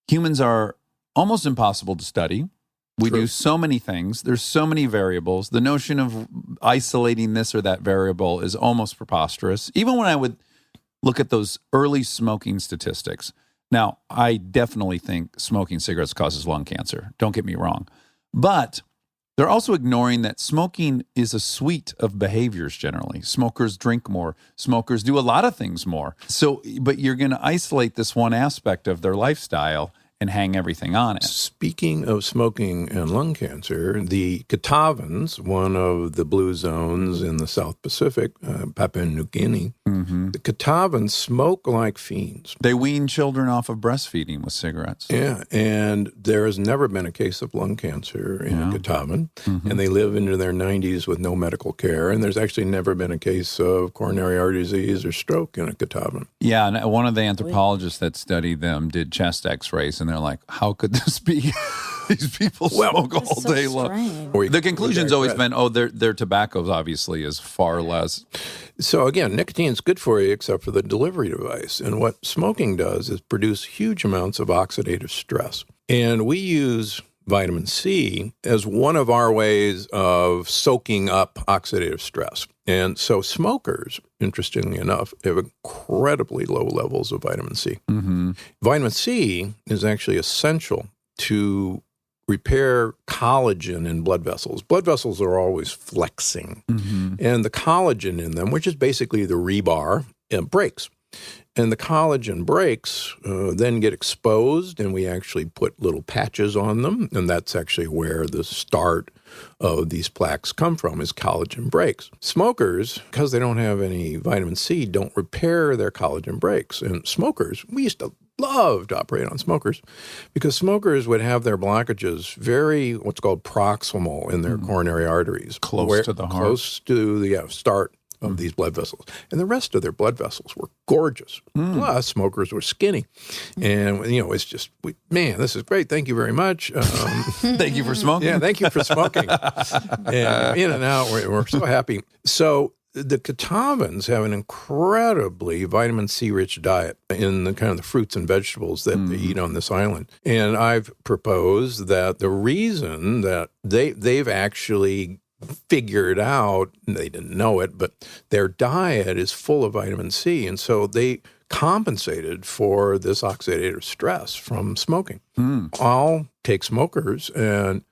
Humans are almost impossible to study. We do so many things. There's so many variables. The notion of isolating this or that variable is almost preposterous. Even when I would look at those early smoking statistics. Now, I definitely think smoking cigarettes causes lung cancer. Don't get me wrong. But they're also ignoring that smoking is a suite of behaviors generally. Smokers drink more. Smokers do a lot of things more. But you're going to isolate this one aspect of their lifestyle and hang everything on it. Speaking of smoking and lung cancer, the Catawbans, one of the blue zones in the South Pacific, Papua New Guinea, the Catawbans smoke like fiends. They wean children off of breastfeeding with cigarettes. Yeah, and there has never been a case of lung cancer in a Catawban, and they live into their 90s with no medical care, and there's actually never been a case of coronary artery disease or stroke in a Catawban. Yeah, and one of the anthropologists that studied them did chest x-rays, and they're like, how could this be? These people smoke all day long. The conclusion's always been, their tobacco obviously is far less. So again, nicotine's good for you except for the delivery device. And what smoking does is produce huge amounts of oxidative stress. And we use vitamin C as one of our ways of soaking up oxidative stress. And so smokers, interestingly enough, have incredibly low levels of vitamin C. Vitamin C is actually essential to repair collagen in blood vessels. Blood vessels are always flexing, and the collagen in them, which is basically the rebar, breaks. And the collagen breaks, then get exposed, and we actually put little patches on them, and that's actually where the start of these plaques come from, is collagen breaks. Smokers, because they don't have any vitamin C, don't repair their collagen breaks. And smokers, we used to love to operate on smokers because smokers would have their blockages very, what's called proximal in their coronary arteries. Close to the heart. Close to the start of these blood vessels. And the rest of their blood vessels were gorgeous. Plus, smokers were skinny. And, it's just, this is great. Thank you very much. Thank you for smoking. Yeah, thank you for smoking. And in and out, we're so happy. So the Catawbans have an incredibly vitamin C-rich diet in the kind of the fruits and vegetables that they eat on this island. And I've proposed that the reason that they've actually figured out, they didn't know it, but their diet is full of vitamin C. And so they compensated for this oxidative stress from smoking. I'll take smokers, and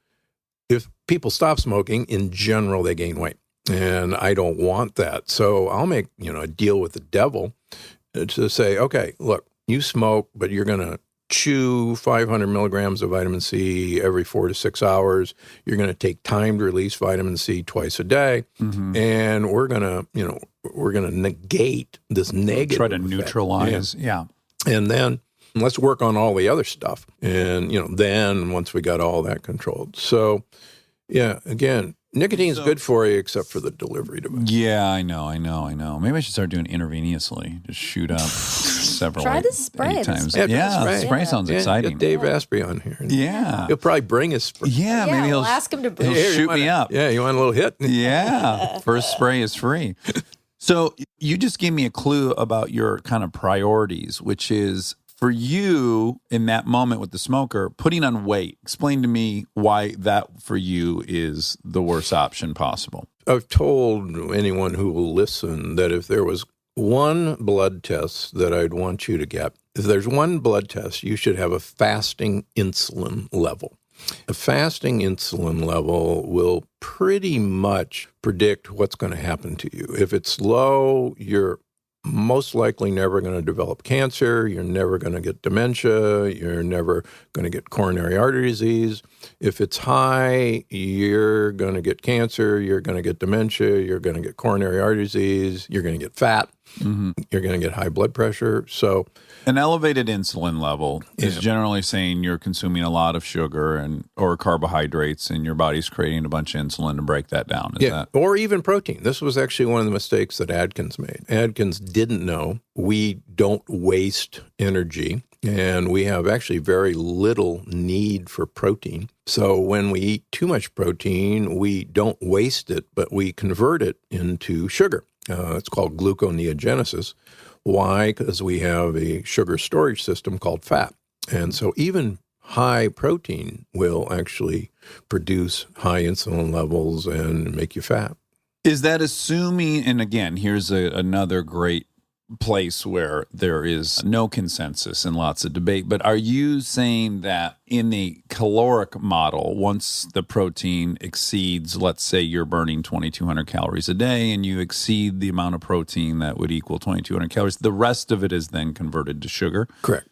if people stop smoking, in general, they gain weight. And I don't want that. So I'll make, a deal with the devil to say, okay, look, you smoke, but you're going to chew 500 milligrams of vitamin C every 4 to 6 hours. You're going to take timed release vitamin C twice a day. And we're going to, negate this negative Try to effect. neutralize. Yeah. And then let's work on all the other stuff. And, then once we got all that controlled. So, yeah, again, nicotine's good for you except for the delivery device. Yeah, I know. Maybe I should start doing intravenously. Just shoot up several Try the spray. 8 times. Yeah, spray sounds exciting. Get Dave Asprey on here. Yeah. He'll probably bring his spray. Yeah, maybe he'll ask him to bring. he'll shoot me up. Yeah, you want a little hit? Yeah. First spray is free. So you just gave me a clue about your kind of priorities, which is for you in that moment with the smoker, putting on weight. Explain to me why that for you is the worst option possible. I've told anyone who will listen that if there was one blood test that I'd want you to get, if there's one blood test, you should have a fasting insulin level. A fasting insulin level will pretty much predict what's going to happen to you. If it's low, you're most likely never going to develop cancer. You're never going to get dementia. You're never going to get coronary artery disease. If it's high, you're going to get cancer. You're going to get dementia. You're going to get coronary artery disease. You're going to get fat. You're going to get high blood pressure. So an elevated insulin level is generally saying you're consuming a lot of sugar or carbohydrates, and your body's creating a bunch of insulin to break that down. Is that? Or even protein. This was actually one of the mistakes that Atkins made. Atkins didn't know we don't waste energy, and we have actually very little need for protein. So when we eat too much protein, we don't waste it, but we convert it into sugar. It's called gluconeogenesis. Why? Because we have a sugar storage system called fat. And so even high protein will actually produce high insulin levels and make you fat. Is that assuming, and again, here's another great place where there is no consensus and lots of debate, but are you saying that in the caloric model, once the protein exceeds, let's say you're burning 2,200 calories a day and you exceed the amount of protein that would equal 2,200 calories, the rest of it is then converted to sugar? Correct.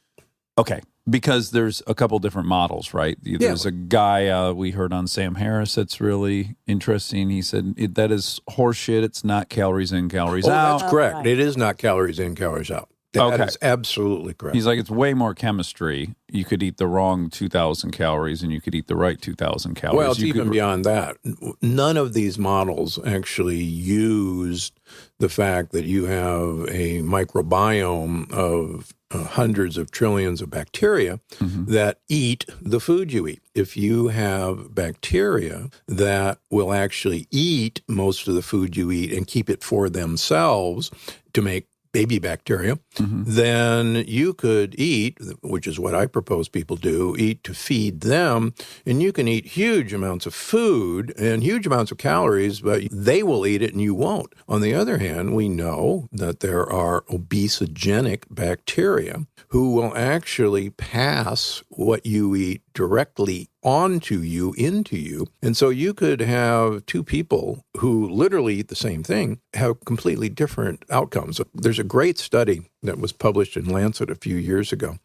Okay. Because there's a couple different models, right? There's a guy we heard on Sam Harris that's really interesting. He said that is horseshit. It's not calories in, calories out. That's correct. Right. It is not calories in, calories out. That is absolutely correct. He's like, it's way more chemistry. You could eat the wrong 2,000 calories and you could eat the right 2,000 calories. Well, it's even beyond that. None of these models actually used the fact that you have a microbiome of hundreds of trillions of bacteria that eat the food you eat. If you have bacteria that will actually eat most of the food you eat and keep it for themselves to make baby bacteria, then you could eat, which is what I propose people do, eat to feed them, and you can eat huge amounts of food and huge amounts of calories, but they will eat it and you won't. On the other hand, we know that there are obesogenic bacteria who will actually pass what you eat directly onto you, into you. And so you could have two people who literally eat the same thing, have completely different outcomes. There's a great study that was published in Lancet a few years ago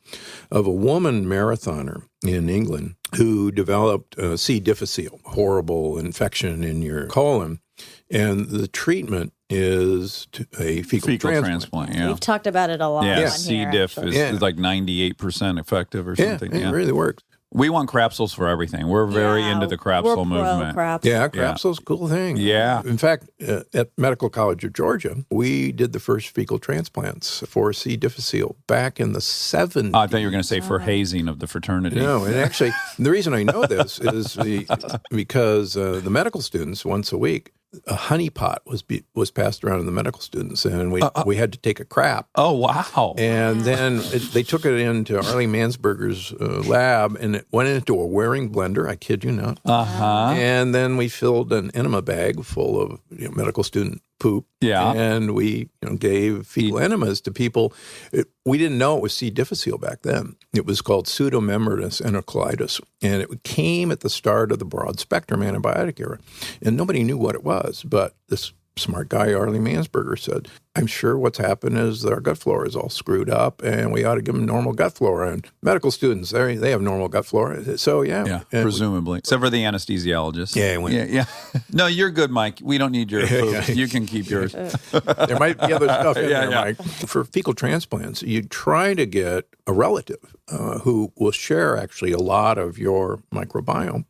of a woman marathoner in England who developed C. difficile, horrible infection in your colon. And the treatment is a fecal transplant. Yeah. We've talked about it a lot. Yeah, on C. here, diff is like 98% effective or something. Yeah, it really works. We want crapsules for everything. We're very into the crapsule movement. Crapsule. Crapsule's a cool thing. Yeah. In fact, at Medical College of Georgia, we did the first fecal transplants for C. difficile back in the 70s. I thought you were going to say for hazing of the fraternity. No, and actually, the reason I know this is because the medical students, once a week, a honey pot was passed around to the medical students, and we had to take a crap. Oh, wow. And then they took it into Arlie Mansberger's lab, and it went into a wearing blender, I kid you not. And then we filled an enema bag full of medical student poop. Yeah. And we gave fecal enemas to people. We didn't know it was C. difficile back then. It was called pseudomembranous enterocolitis, and it came at the start of the broad-spectrum antibiotic era. And nobody knew what it was, but this smart guy, Arlie Mansberger, said, I'm sure what's happened is our gut flora is all screwed up, and we ought to give them normal gut flora. And medical students, they have normal gut flora. So, yeah. Presumably. Except for the anesthesiologist. Yeah. No, you're good, Mike. We don't need your food. You can keep yours. There might be other stuff in there, Mike. For fecal transplants, you try to get a relative who will share actually a lot of your microbiome.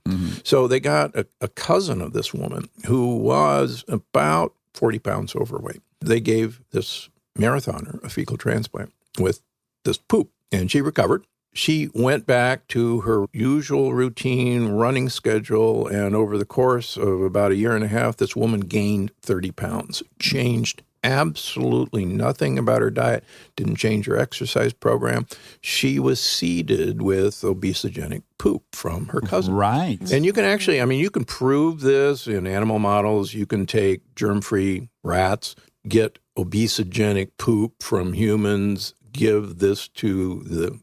So they got a cousin of this woman who was about 40 pounds overweight. They gave this marathoner a fecal transplant with this poop, and she recovered. She went back to her usual routine running schedule, and over the course of about a year and a half, this woman gained 30 pounds, changed absolutely nothing about her diet, didn't change her exercise program. She was seeded with obesogenic poop from her cousin. Right. And you can actually, you can prove this in animal models. You can take germ-free rats, get obesogenic poop from humans, give this to the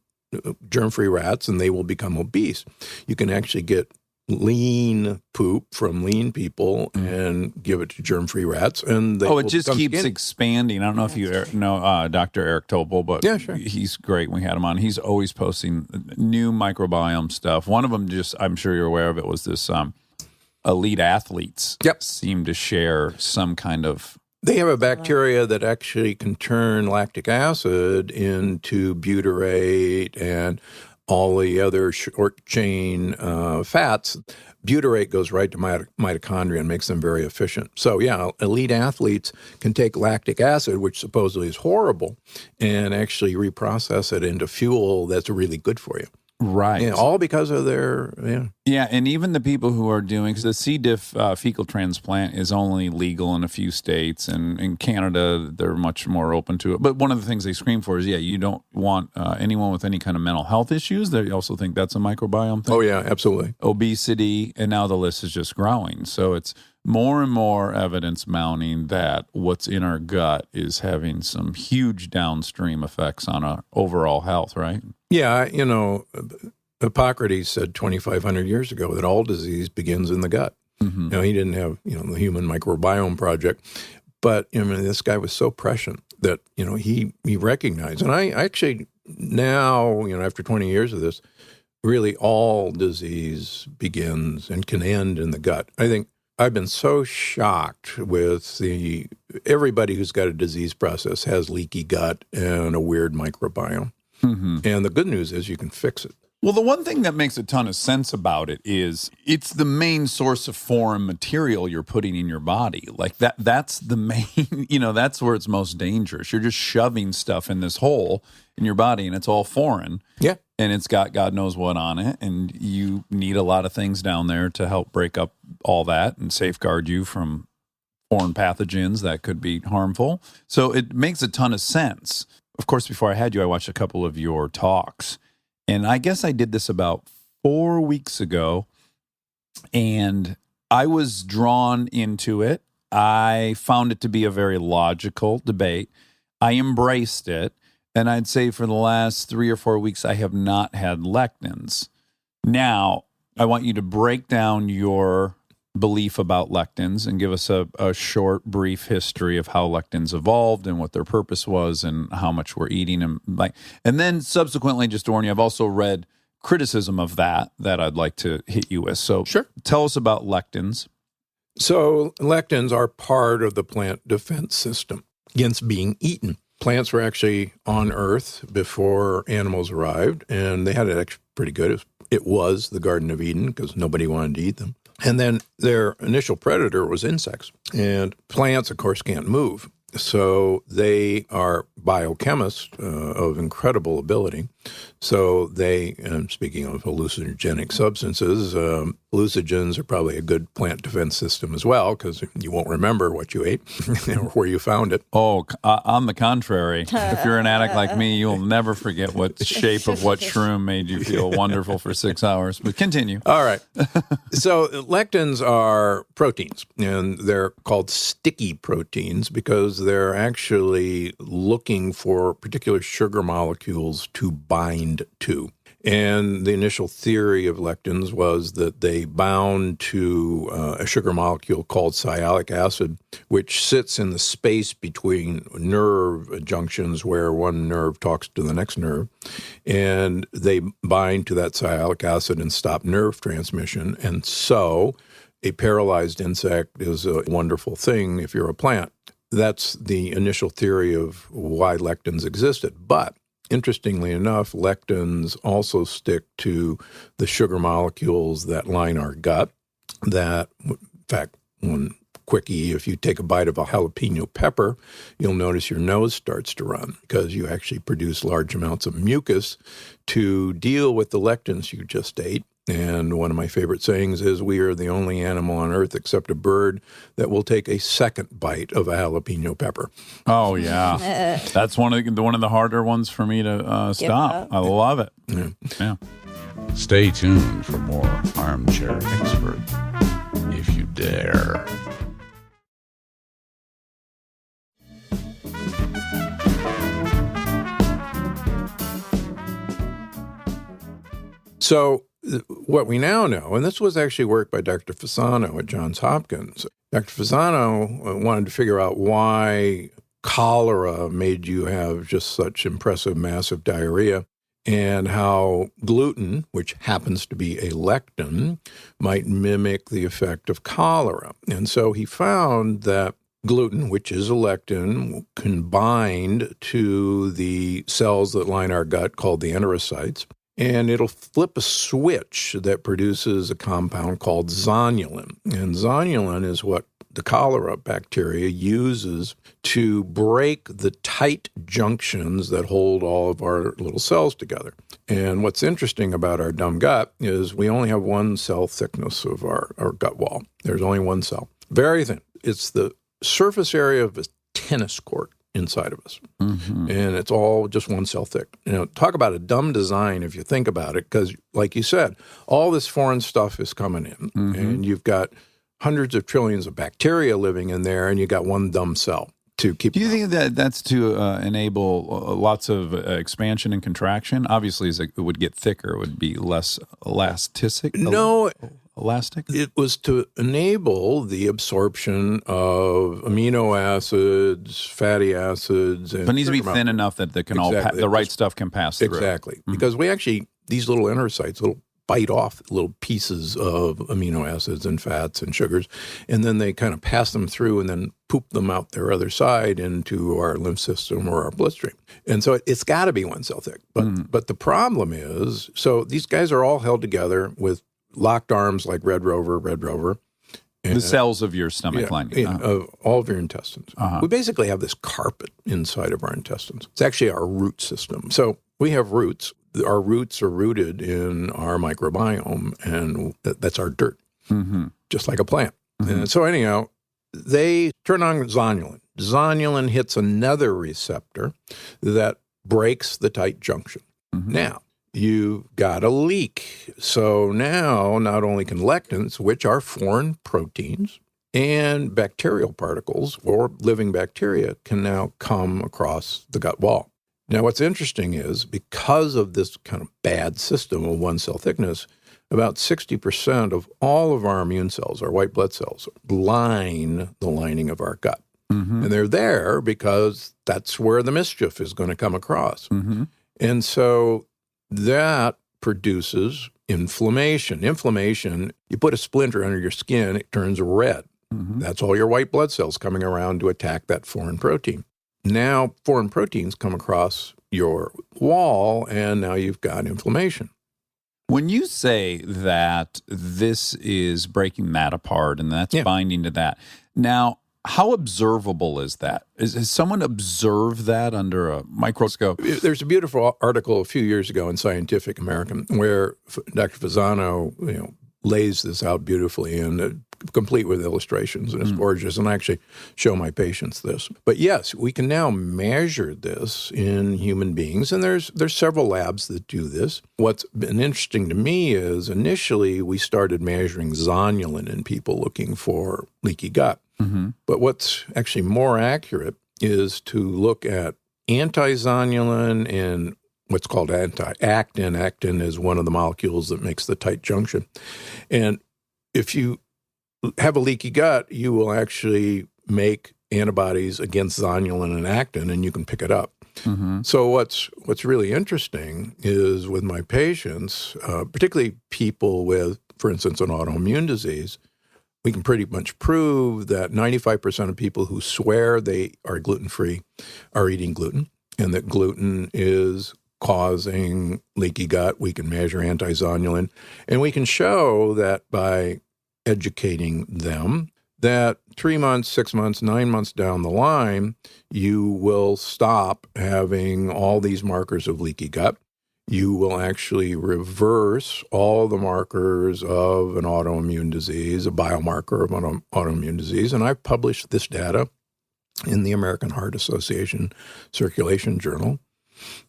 germ-free rats and they will become obese. You can actually get lean poop from lean people and give it to germ-free rats, and they it just keeps expanding. I don't know if you know Dr. Eric Topol, but yeah, sure. He's great. We had him on. He's always posting new microbiome stuff. One of them, just I'm sure you're aware of it, was this elite athletes seem to share some kind of. They have a bacteria that actually can turn lactic acid into butyrate and all the other short chain fats. Butyrate goes right to mitochondria and makes them very efficient. So, yeah, elite athletes can take lactic acid, which supposedly is horrible, and actually reprocess it into fuel that's really good for you. Right. Yeah, all because of their, Yeah, and even the people who are doing, because the C. diff fecal transplant is only legal in a few states, and in Canada, they're much more open to it. But one of the things they scream for is, you don't want anyone with any kind of mental health issues. They also think that's a microbiome thing. Oh, yeah, absolutely. Obesity, and now the list is just growing. So it's more and more evidence mounting that what's in our gut is having some huge downstream effects on our overall health, right? Yeah, Hippocrates said 2,500 years ago that all disease begins in the gut. Mm-hmm. Now, he didn't have, the Human Microbiome Project, but, this guy was so prescient that, he recognized. And I actually now, after 20 years of this, really all disease begins and can end in the gut. I think I've been so shocked with everybody who's got a disease process has leaky gut and a weird microbiome. Mm-hmm. And the good news is you can fix it. Well, the one thing that makes a ton of sense about it is it's the main source of foreign material you're putting in your body. Like that's the main, that's where it's most dangerous. You're just shoving stuff in this hole in your body and it's all foreign. Yeah. And it's got God knows what on it. And you need a lot of things down there to help break up all that and safeguard you from foreign pathogens that could be harmful. So it makes a ton of sense. Of course, before I had you, I watched a couple of your talks. And I guess I did this about 4 weeks ago. And I was drawn into it. I found it to be a very logical debate. I embraced it. And I'd say for the last 3 or 4 weeks, I have not had lectins. Now, I want you to break down your belief about lectins and give us a short, brief history of how lectins evolved and what their purpose was and how much we're eating them. And then subsequently, just to warn you, I've also read criticism of that I'd like to hit you with. So sure. Tell us about lectins. So lectins are part of the plant defense system against being eaten. Plants were actually on Earth before animals arrived, and they had it actually pretty good. It was the Garden of Eden because nobody wanted to eat them. And then their initial predator was insects. And plants, of course, can't move. So they are biochemists of incredible ability. So they, speaking of hallucinogenic substances, hallucinogens are probably a good plant defense system as well, because you won't remember what you ate or where you found it. Oh, on the contrary, if you're an addict like me, you'll never forget what shape of what shroom made you feel wonderful for 6 hours. But continue. All right. So lectins are proteins, and they're called sticky proteins because they're actually looking for particular sugar molecules to bind to. And the initial theory of lectins was that they bound to a sugar molecule called sialic acid, which sits in the space between nerve junctions where one nerve talks to the next nerve. And they bind to that sialic acid and stop nerve transmission. And so a paralyzed insect is a wonderful thing if you're a plant. That's the initial theory of why lectins existed. But interestingly enough, lectins also stick to the sugar molecules that line our gut. That, in fact, one quickie, if you take a bite of a jalapeno pepper, you'll notice your nose starts to run because you actually produce large amounts of mucus to deal with the lectins you just ate. And one of my favorite sayings is, we are the only animal on Earth except a bird that will take a second bite of a jalapeno pepper. Oh, yeah. That's one of the harder ones for me to stop. I love it. Yeah. Stay tuned for more Armchair Expert, if you dare. So what we now know, and this was actually work by Dr. Fasano at Johns Hopkins. Dr. Fasano wanted to figure out why cholera made you have just such impressive, massive diarrhea, and how gluten, which happens to be a lectin, might mimic the effect of cholera. And so he found that gluten, which is a lectin, can bind to the cells that line our gut called the enterocytes, and it'll flip a switch that produces a compound called zonulin. And zonulin is what the cholera bacteria uses to break the tight junctions that hold all of our little cells together. And what's interesting about our dumb gut is we only have one cell thickness of our gut wall. There's only one cell. Very thin. It's the surface area of a tennis court inside of us. And it's all just one cell thick. Talk about a dumb design if you think about it, because like you said, all this foreign stuff is coming in, and you've got hundreds of trillions of bacteria living in there, and you got one dumb cell to keep. Do you think that that's to enable lots of expansion and contraction? Obviously, as it would get thicker, it would be less elastic. No. Elastic? It was to enable the absorption of amino acids, fatty acids. And but it needs to be thin enough that they can the right stuff can pass through. Exactly. Because we actually, these little enterocytes, little bite off little pieces of amino acids and fats and sugars, and then they kind of pass them through and then poop them out their other side into our lymph system or our bloodstream. And so it's got to be one cell thick. But the problem is, so these guys are all held together with locked arms like Red Rover. The cells of your stomach lining. Of all of your intestines. We basically have this carpet inside of our intestines. It's actually our root system. So we have roots. Our roots are rooted in our microbiome, and that's our dirt, just like a plant. And so anyhow, they turn on zonulin. Zonulin hits another receptor that breaks the tight junction. Now, you've got a leak. So now not only can lectins, which are foreign proteins, and bacterial particles or living bacteria can now come across the gut wall. Now, what's interesting is because of this kind of bad system of one cell thickness, about 60% of all of our immune cells, our white blood cells, line the lining of our gut. And they're there because that's where the mischief is going to come across. And so that produces inflammation. Inflammation, you put a splinter under your skin, it turns red. That's all your white blood cells coming around to attack that foreign protein. Now, foreign proteins come across your wall, and now you've got inflammation. When you say that this is breaking that apart and that's binding to that, now, how observable is that? Has someone observed that under a microscope? There's a beautiful article a few years ago in Scientific American where Dr. Fasano, lays this out beautifully and complete with illustrations, and it's gorgeous. And I actually show my patients this. But yes, we can now measure this in human beings, and there's several labs that do this. What's been interesting to me is initially we started measuring zonulin in people looking for leaky gut. But what's actually more accurate is to look at anti-zonulin and what's called anti-actin. Actin is one of the molecules that makes the tight junction. And if you have a leaky gut, you will actually make antibodies against zonulin and actin, and you can pick it up. So what's really interesting is with my patients, particularly people with, for instance, an autoimmune disease, we can pretty much prove that 95% of people who swear they are gluten-free are eating gluten, and that gluten is causing leaky gut. We can measure anti-zonulin, and we can show that by educating them that 3 months, 6 months, 9 months down the line, you will stop having all these markers of leaky gut. You will actually reverse all the markers of an autoimmune disease, a biomarker of an autoimmune disease. And I've published this data in the American Heart Association Circulation Journal.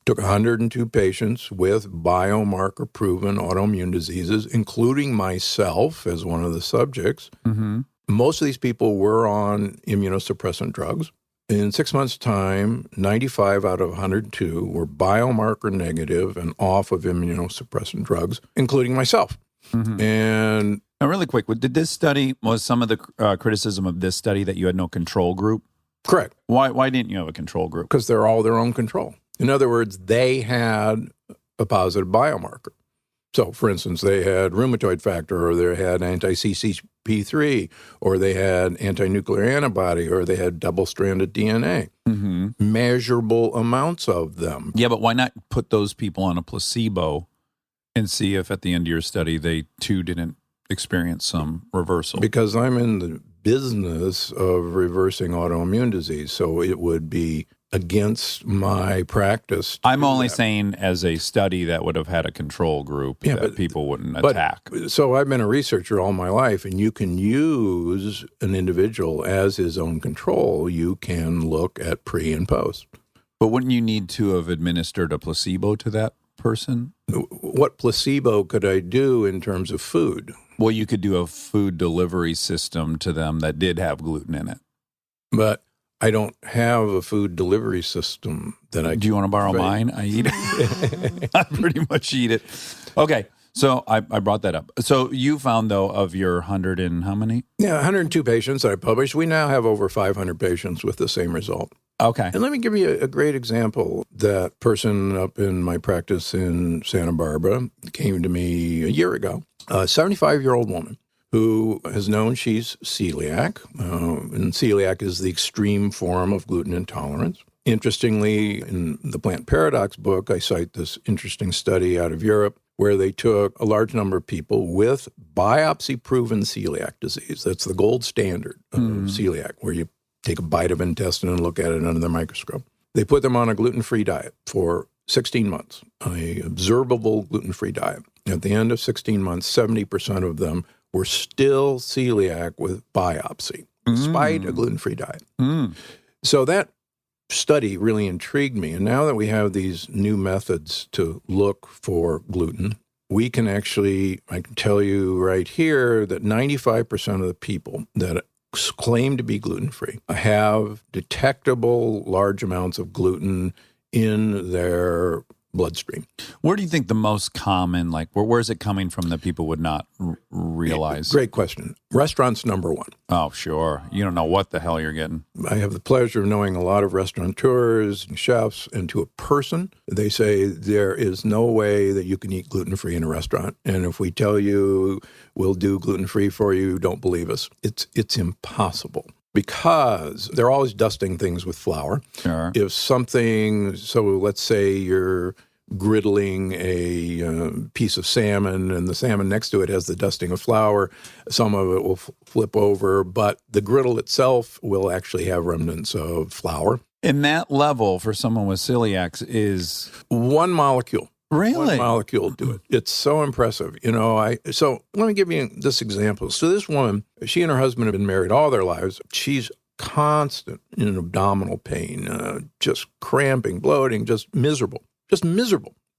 Took 102 patients with biomarker-proven autoimmune diseases, including myself as one of the subjects. Most of these people were on immunosuppressant drugs. In 6 months' time, 95 out of 102 were biomarker negative and off of immunosuppressant drugs, including myself. And Now, really quick, did this study, was some of the criticism of this study that you had no control group? correct, Why didn't you have a control group? because they're all their own control. In other words, they had a positive biomarker. So, for instance, they had rheumatoid factor, or they had anti-CCP3, or they had anti-nuclear antibody, or they had double-stranded DNA. Measurable amounts of them. Yeah, but why not put those people on a placebo and see if at the end of your study they too didn't experience some reversal? Because I'm in the business of reversing autoimmune disease, so it would be against my practice. I'm only saying as a study that would have had a control group that people wouldn't attack. So I've been a researcher all my life, and you can use an individual as his own control. You can look at pre and post. But wouldn't you need to have administered a placebo to that person? What placebo could I do in terms of food? Well, you could do a food delivery system to them that did have gluten in it. But I don't have a food delivery system that I Do you want to borrow mine? I eat it. I pretty much eat it. Okay, so I brought that up. So you found, though, of your 100 and how many? Yeah, 102 patients I published. We now have over 500 patients with the same result. Okay. And let me give you a great example. That person up in my practice in Santa Barbara came to me a year ago, a 75-year-old woman who has known she's celiac, and celiac is the extreme form of gluten intolerance. Interestingly, in the Plant Paradox book, I cite this interesting study out of Europe where they took a large number of people with biopsy-proven celiac disease. That's the gold standard of celiac, where you take a bite of intestine and look at it under the microscope. They put them on a gluten-free diet for 16 months, an observable gluten-free diet. At the end of 16 months, 70% of them were still celiac with biopsy, despite a gluten-free diet. So that study really intrigued me. And now that we have these new methods to look for gluten, we can actually, I can tell you right here that 95% of the people that claim to be gluten-free have detectable large amounts of gluten in their bloodstream. Where do you think the most common, like, where is it coming from that people would not realize? Great question. Restaurants, number one. Oh, sure. You don't know what the hell you're getting. I have the pleasure of knowing a lot of restaurateurs and chefs, and to a person, they say there is no way that you can eat gluten-free in a restaurant. And if we tell you we'll do gluten-free for you, don't believe us. It's impossible. Because they're always dusting things with flour. Sure. If something, so let's say you're griddling a piece of salmon and the salmon next to it has the dusting of flour, some of it will flip over, but the griddle itself will actually have remnants of flour. And that level for someone with celiac is... One molecule. Really? One molecule do it. It's so impressive. So let me give you this example. So this woman, she and her husband have been married all their lives. She's constant in abdominal pain, just cramping, bloating, just miserable.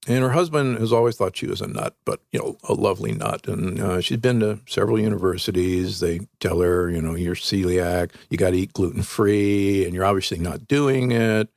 And her husband has always thought she was a nut, but, a lovely nut. And she's been to several universities. They tell her, you're celiac, you got to eat gluten-free, and you're obviously not doing it.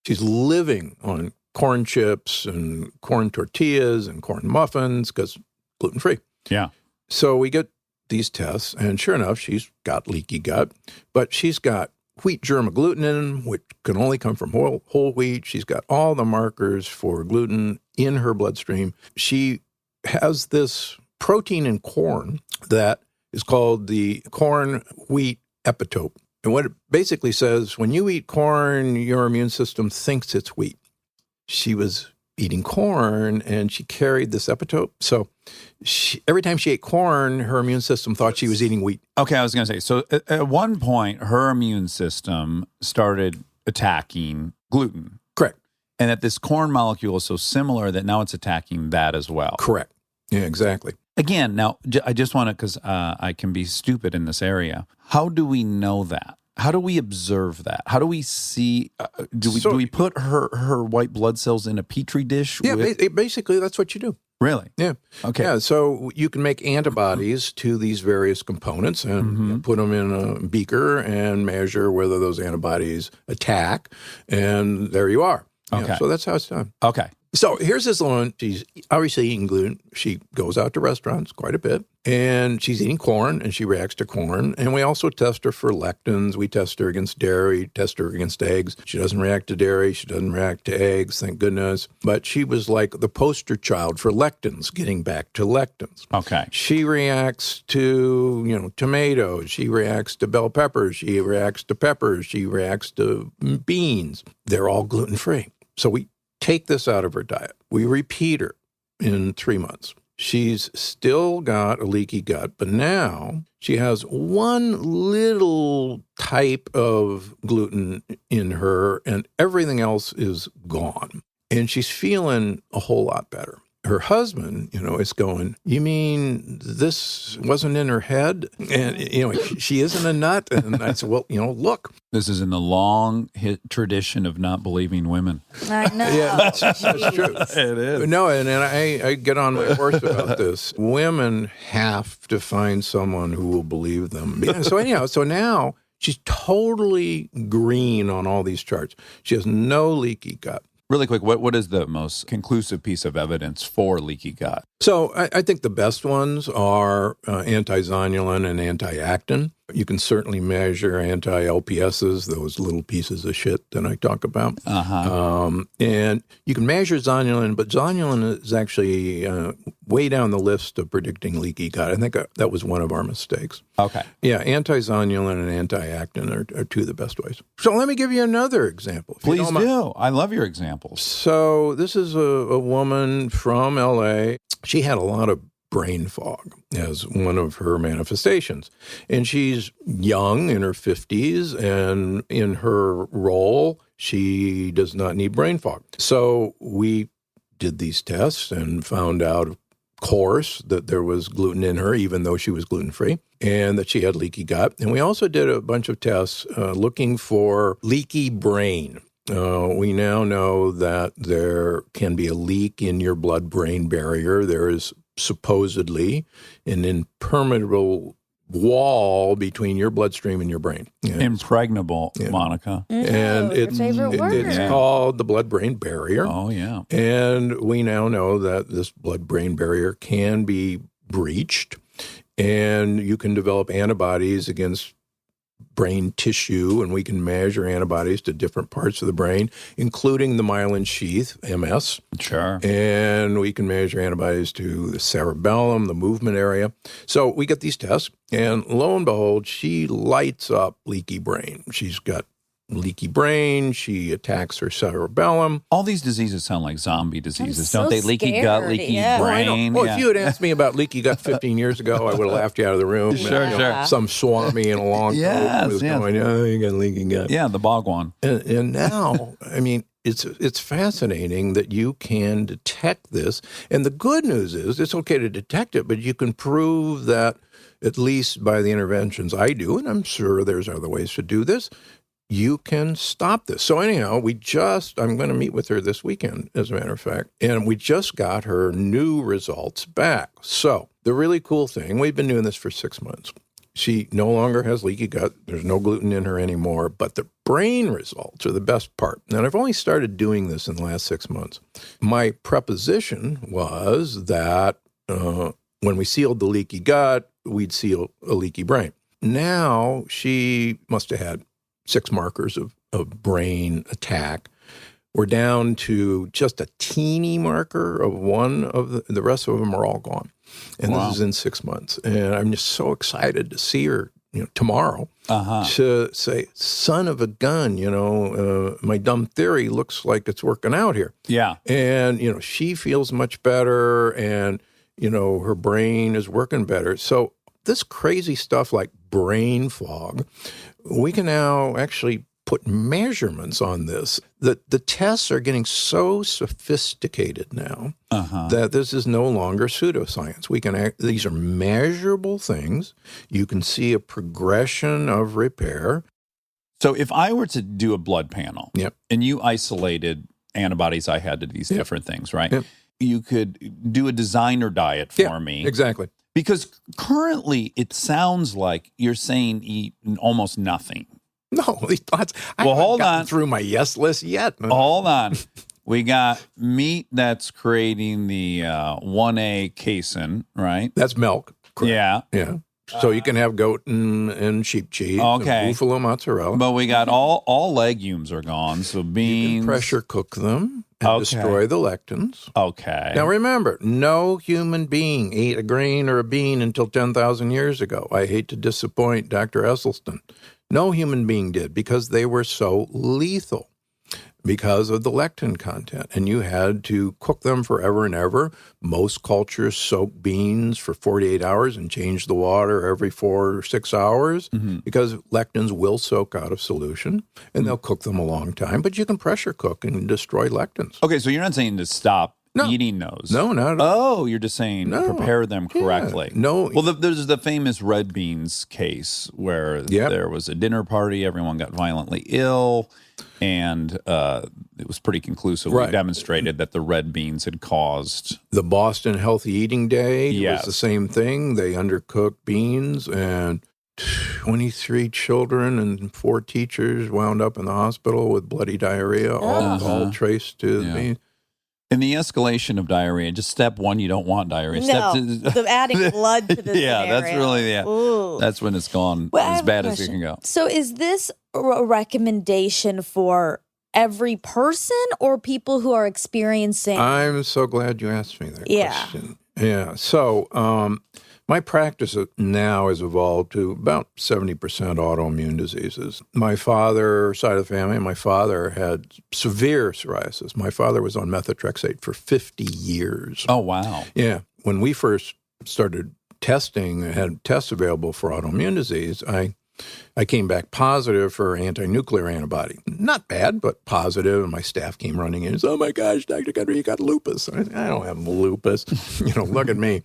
She's living on corn chips and corn tortillas and corn muffins because gluten-free. Yeah. So we get these tests, and sure enough, she's got leaky gut, but she's got wheat germ agglutinin, which can only come from whole wheat. She's got all the markers for gluten in her bloodstream. She has this protein in corn that is called the corn-wheat epitope. And what it basically says, when you eat corn, your immune system thinks it's wheat. She was eating corn, and she carried this epitope. So every time she ate corn, her immune system thought she was eating wheat. Okay, I was going to say, so at one point, her immune system started attacking gluten. Correct. And that this corn molecule is so similar that now it's attacking that as well. Correct. Yeah, exactly. Again, now, I just want to, because I can be stupid in this area. How do we know that? How do we observe that? How do we see? Do we put her white blood cells in a petri dish? Yeah, basically that's what you do. Really? Yeah. Okay. Yeah, so you can make antibodies to these various components and you know, put them in a beaker and measure whether those antibodies attack, and there you are. Yeah, Okay. so that's how it's done. Okay. So here's this woman. She's obviously eating gluten. She goes out to restaurants quite a bit, and she's eating corn, and she reacts to corn. And we also test her for lectins. We test her against dairy, test her against eggs. She doesn't react to dairy. She doesn't react to eggs, thank goodness. But she was like the poster child for lectins, getting back to lectins. Okay. She reacts to, you know, tomatoes. She reacts to bell peppers. She reacts to peppers. She reacts to beans. They're all gluten-free. So we take this out of her diet. We repeat her in 3 months. She's still got a leaky gut, but now she has one little type of gluten in her, and everything else is gone. And she's feeling a whole lot better. Her husband, you know, is going, you mean this wasn't in her head? And, you know, she isn't a nut? And I said, well, you know, look. This is in the long tradition of not believing women. I know. Yeah, that's true. It is. No, and I get on my horse about this. Women have to find someone who will believe them. Yeah, so anyhow, so now she's totally green on all these charts. She has no leaky gut. Really quick, what is the most conclusive piece of evidence for leaky gut? So I think the best ones are anti-zonulin and anti-actin. You can certainly measure anti-LPSs, those little pieces of shit that I talk about. And you can measure zonulin, but zonulin is actually way down the list of predicting leaky gut. I think that was one of our mistakes. Okay. Yeah, anti-zonulin and anti-actin are two of the best ways. So let me give you another example. if you Please don't mind. do. I love your examples. So this is a woman from L.A. She had a lot of brain fog as one of her manifestations. And she's young, in her 50s, and in her role, she does not need brain fog. So we did these tests and found out, of course, that there was gluten in her, even though she was gluten-free, and that she had leaky gut. And we also did a bunch of tests looking for leaky brain. We now know that there can be a leak in your blood-brain barrier. There is supposedly an impermeable wall between your bloodstream and your brain. Yeah. Impregnable, Monica. And your favorite word. it's called the blood-brain barrier. Oh, yeah. And we now know that this blood-brain barrier can be breached, and you can develop antibodies against brain tissue, and we can measure antibodies to different parts of the brain, including the myelin sheath, MS. Sure. And we can measure antibodies to the cerebellum, the movement area. So we get these tests, and lo and behold, she lights up leaky brain. She's got leaky brain. She attacks her cerebellum. All these diseases sound like zombie diseases, so don't they? Leaky gut, scared, leaky yeah. brain. Well, yeah. if you had asked me about leaky gut 15 years ago, I would have laughed you out of the room. Sure, sure. Some swami in a long Yes, coat was yes. going, oh, you got leaky gut. Yeah, the bogwan. And now, I mean, it's fascinating that you can detect this. And the good news is it's okay to detect it, but you can prove that, at least by the interventions I do, and I'm sure there's other ways to do this, you can stop this. So anyhow, I'm going to meet with her this weekend, as a matter of fact, and we just got her new results back. So the really cool thing, we've been doing this for 6 months. She no longer has leaky gut. There's no gluten in her anymore, but the brain results are the best part. And I've only started doing this in the last 6 months. My preposition was that when we sealed the leaky gut, we'd seal a leaky brain. Now she must have had 6 markers of brain attack. We're down to just a teeny marker of one of the rest of them are all gone. And Wow. this is in 6 months. And I'm just so excited to see her, tomorrow to say, son of a gun, my dumb theory looks like it's working out here. Yeah. And, she feels much better and, her brain is working better. So this crazy stuff like brain fog, we can now actually put measurements on this. The tests are getting so sophisticated now that this is no longer pseudoscience. These are measurable things. You can see a progression of repair. So if I were to do a blood panel Yep. and you isolated antibodies I had to these different things, right? Yep. you could do a designer diet for me. Exactly. Because currently it sounds like you're saying eat almost nothing. No, these thoughts. Well, hold gotten on. through my yes list yet. Hold on. We got meat that's creating the 1A casein, right? That's milk. Correct. Yeah. Yeah. So you can have goat and sheep cheese. Okay. And buffalo mozzarella. But we got all legumes are gone. So beans. You can pressure cook them and destroy the lectins. Okay. Now remember, no human being ate a grain or a bean until 10,000 years ago. I hate to disappoint Dr. Esselstyn. No human being did because they were so lethal because of the lectin content. And you had to cook them forever and ever. Most cultures soak beans for 48 hours and change the water every 4 or 6 hours because lectins will soak out of solution and they'll cook them a long time. But you can pressure cook and destroy lectins. Okay, so you're not saying to stop eating those. No, not at all. Oh, you're just saying prepare them correctly. Yeah, no. Well, there's the famous red beans case where there was a dinner party, everyone got violently ill, and it was pretty conclusively demonstrated that the red beans had caused... The Boston Healthy Eating Day Yes. was the same thing. They undercooked beans, and 23 children and 4 teachers wound up in the hospital with bloody diarrhea, all traced to the beans. In the escalation of diarrhea, just step 1, you don't want diarrhea. No, Step adding blood to the that's scenario. really that's when it's gone Well, I as have a bad as it question. can go. So is this a recommendation for every person or people who are experiencing? I'm so glad you asked me that question. Yeah. So my practice now has evolved to about 70% autoimmune diseases. My father's side of the family, my father had severe psoriasis. My father was on methotrexate for 50 years. Oh, wow. Yeah. When we first started testing and had tests available for autoimmune disease, I came back positive for anti-nuclear antibody. Not bad, but positive. And my staff came running in and said, "Oh my gosh, Dr. Gundry, you got lupus." I said, "I don't have lupus." Look at me.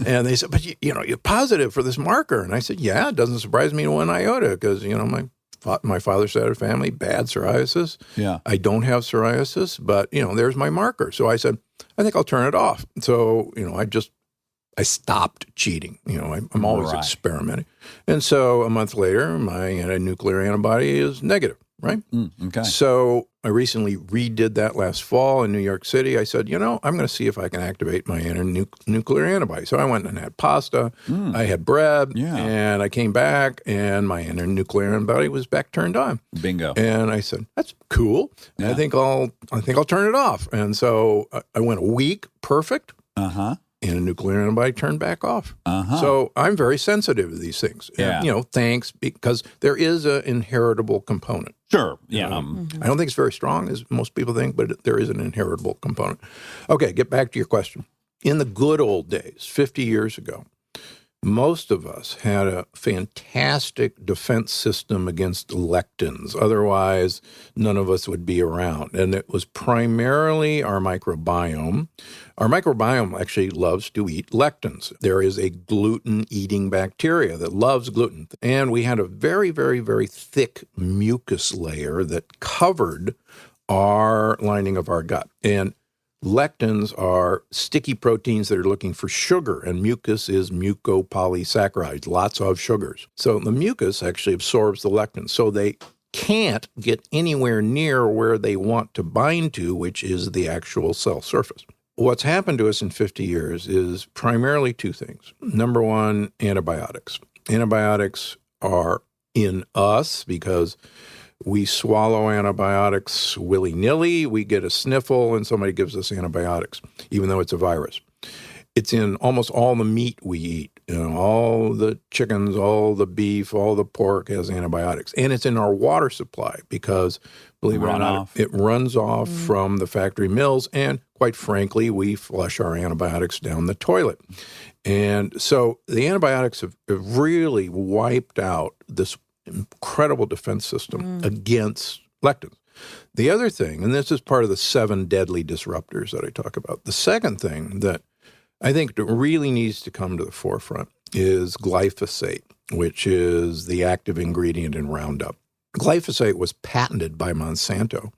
And they said, "But you're positive for this marker." And I said, "Yeah, it doesn't surprise me one iota because, my father's side of the family, bad psoriasis. Yeah. I don't have psoriasis, but, there's my marker." So I said, "I think I'll turn it off." So, I stopped cheating. I'm always experimenting. And so a month later, my anti-nuclear antibody is negative, right? Okay. So I recently redid that last fall in New York City. I said, I'm going to see if I can activate my anti-nuclear antibody. So I went and had pasta. I had bread. Yeah. And I came back, and my anti-nuclear antibody was back turned on. Bingo. And I said, "That's cool. Yeah. I think I'll turn it off." And so I went a week, perfect. Uh-huh. And a nuclear antibody turned back off. Uh-huh. So I'm very sensitive to these things. Yeah. And, thanks, because there is an inheritable component. Sure. Yeah. I don't think it's very strong, as most people think, but there is an inheritable component. Okay, get back to your question. In the good old days, 50 years ago, most of us had a fantastic defense system against lectins. Otherwise, none of us would be around. And it was primarily our microbiome. Our microbiome actually loves to eat lectins. There is a gluten-eating bacteria that loves gluten. And we had a very, very, very thick mucus layer that covered our lining of our gut. And lectins are sticky proteins that are looking for sugar, and mucus is mucopolysaccharides, lots of sugars. So the mucus actually absorbs the lectins, so they can't get anywhere near where they want to bind to, which is the actual cell surface. What's happened to us in 50 years is primarily 2 things. Number 1, antibiotics. Antibiotics are in us because we swallow antibiotics willy-nilly. We get a sniffle and somebody gives us antibiotics, even though it's a virus. It's in almost all the meat we eat. All the chickens, all the beef, all the pork has antibiotics. And it's in our water supply because, believe it or not, it runs off from the factory mills. And quite frankly, we flush our antibiotics down the toilet. And so the antibiotics have really wiped out this incredible defense system against lectins. The other thing, and this is part of the 7 deadly disruptors that I talk about, the second thing that I think really needs to come to the forefront is glyphosate, which is the active ingredient in Roundup. Glyphosate was patented by Monsanto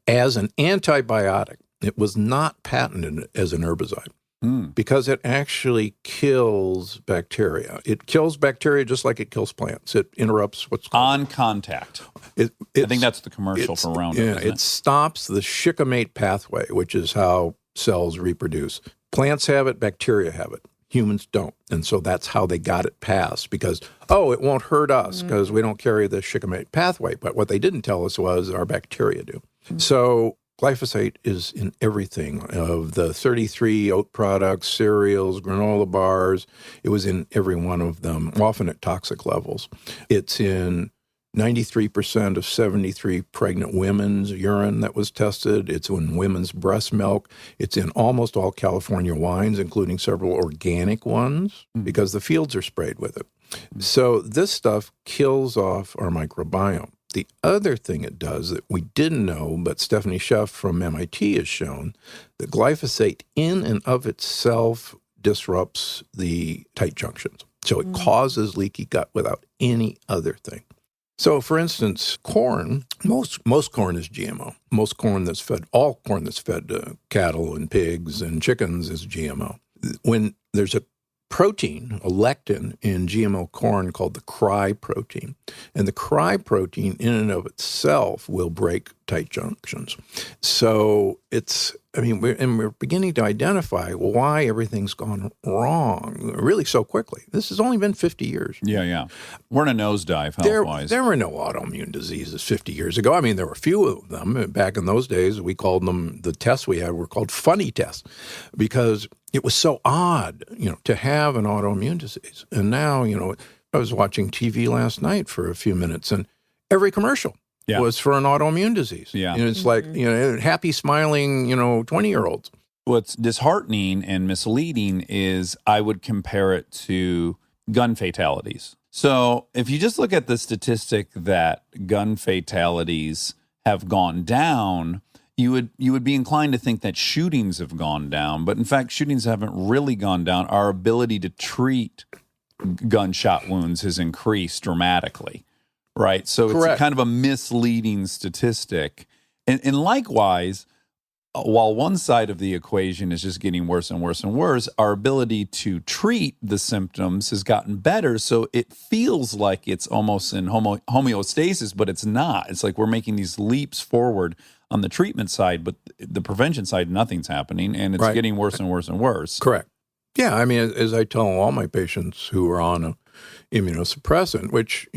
as an antibiotic. it was not patented as an herbicide because it actually kills bacteria. It kills bacteria just like it kills plants. It interrupts what's called On contact. I think that's the commercial for Roundup. Yeah, isn't it stops the shortcomings pathway, which is how cells reproduce. Plants have it, bacteria have it. Humans don't. And so that's how they got it passed because, it won't hurt us because we don't carry the shortcomings pathway. But what they didn't tell us was our bacteria do. So glyphosate is in everything of the 33 oat products, cereals, granola bars. It was in every one of them, often at toxic levels. It's in 93% of 73 pregnant women's urine that was tested. It's in women's breast milk. It's in almost all California wines, including several organic ones, because the fields are sprayed with it. So this stuff kills off our microbiome. The other thing it does that we didn't know, but Stephanie Schaff from MIT has shown, that glyphosate in and of itself disrupts the tight junctions. So it causes leaky gut without any other thing. So, for instance, corn, most corn is GMO. Most corn that's fed, all corn that's fed to cattle and pigs and chickens is GMO. When there's a protein, a lectin in GMO corn called the cry protein. And the cry protein in and of itself will break tight junctions. So we're beginning to identify why everything's gone wrong really so quickly. This has only been 50 years. Yeah. We're in a nosedive health-wise. There were no autoimmune diseases 50 years ago. I mean, there were a few of them. Back in those days, we called them, the tests we had were called funny tests because it was so odd, to have an autoimmune disease. And now, I was watching TV last night for a few minutes and every commercial was for an autoimmune disease. Yeah. It's like, happy, smiling, 20-year-olds. What's disheartening and misleading is I would compare it to gun fatalities. So if you just look at the statistic that gun fatalities have gone down, you would be inclined to think that shootings have gone down. But in fact, shootings haven't really gone down. Our ability to treat gunshot wounds has increased dramatically. Right. So it's kind of a misleading statistic. And likewise, while one side of the equation is just getting worse and worse and worse, our ability to treat the symptoms has gotten better. So it feels like it's almost in homeostasis, but it's not. It's like we're making these leaps forward on the treatment side, but the prevention side, nothing's happening, and it's getting worse and worse and worse. Correct. Yeah, I mean, as I tell all my patients who are on a immunosuppressant, which,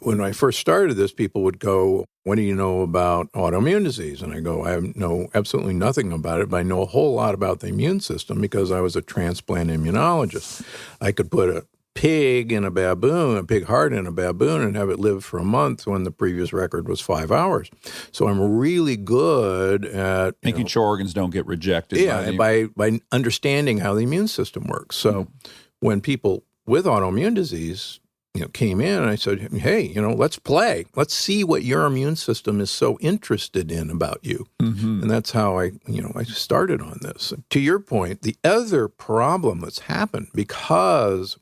when I first started this, people would go, what do you know about autoimmune disease? And I go, I know absolutely nothing about it, but I know a whole lot about the immune system because I was a transplant immunologist. I could put a pig in a baboon, a pig heart in a baboon, and have it live for a month when the previous record was 5 hours. So I'm really good at making sure organs don't get rejected. Yeah, by understanding how the immune system works. So when people with autoimmune disease came in, and I said, hey, let's play. Let's see what your immune system is so interested in about you. Mm-hmm. And that's how I started on this. To your point, the other problem that's happened, because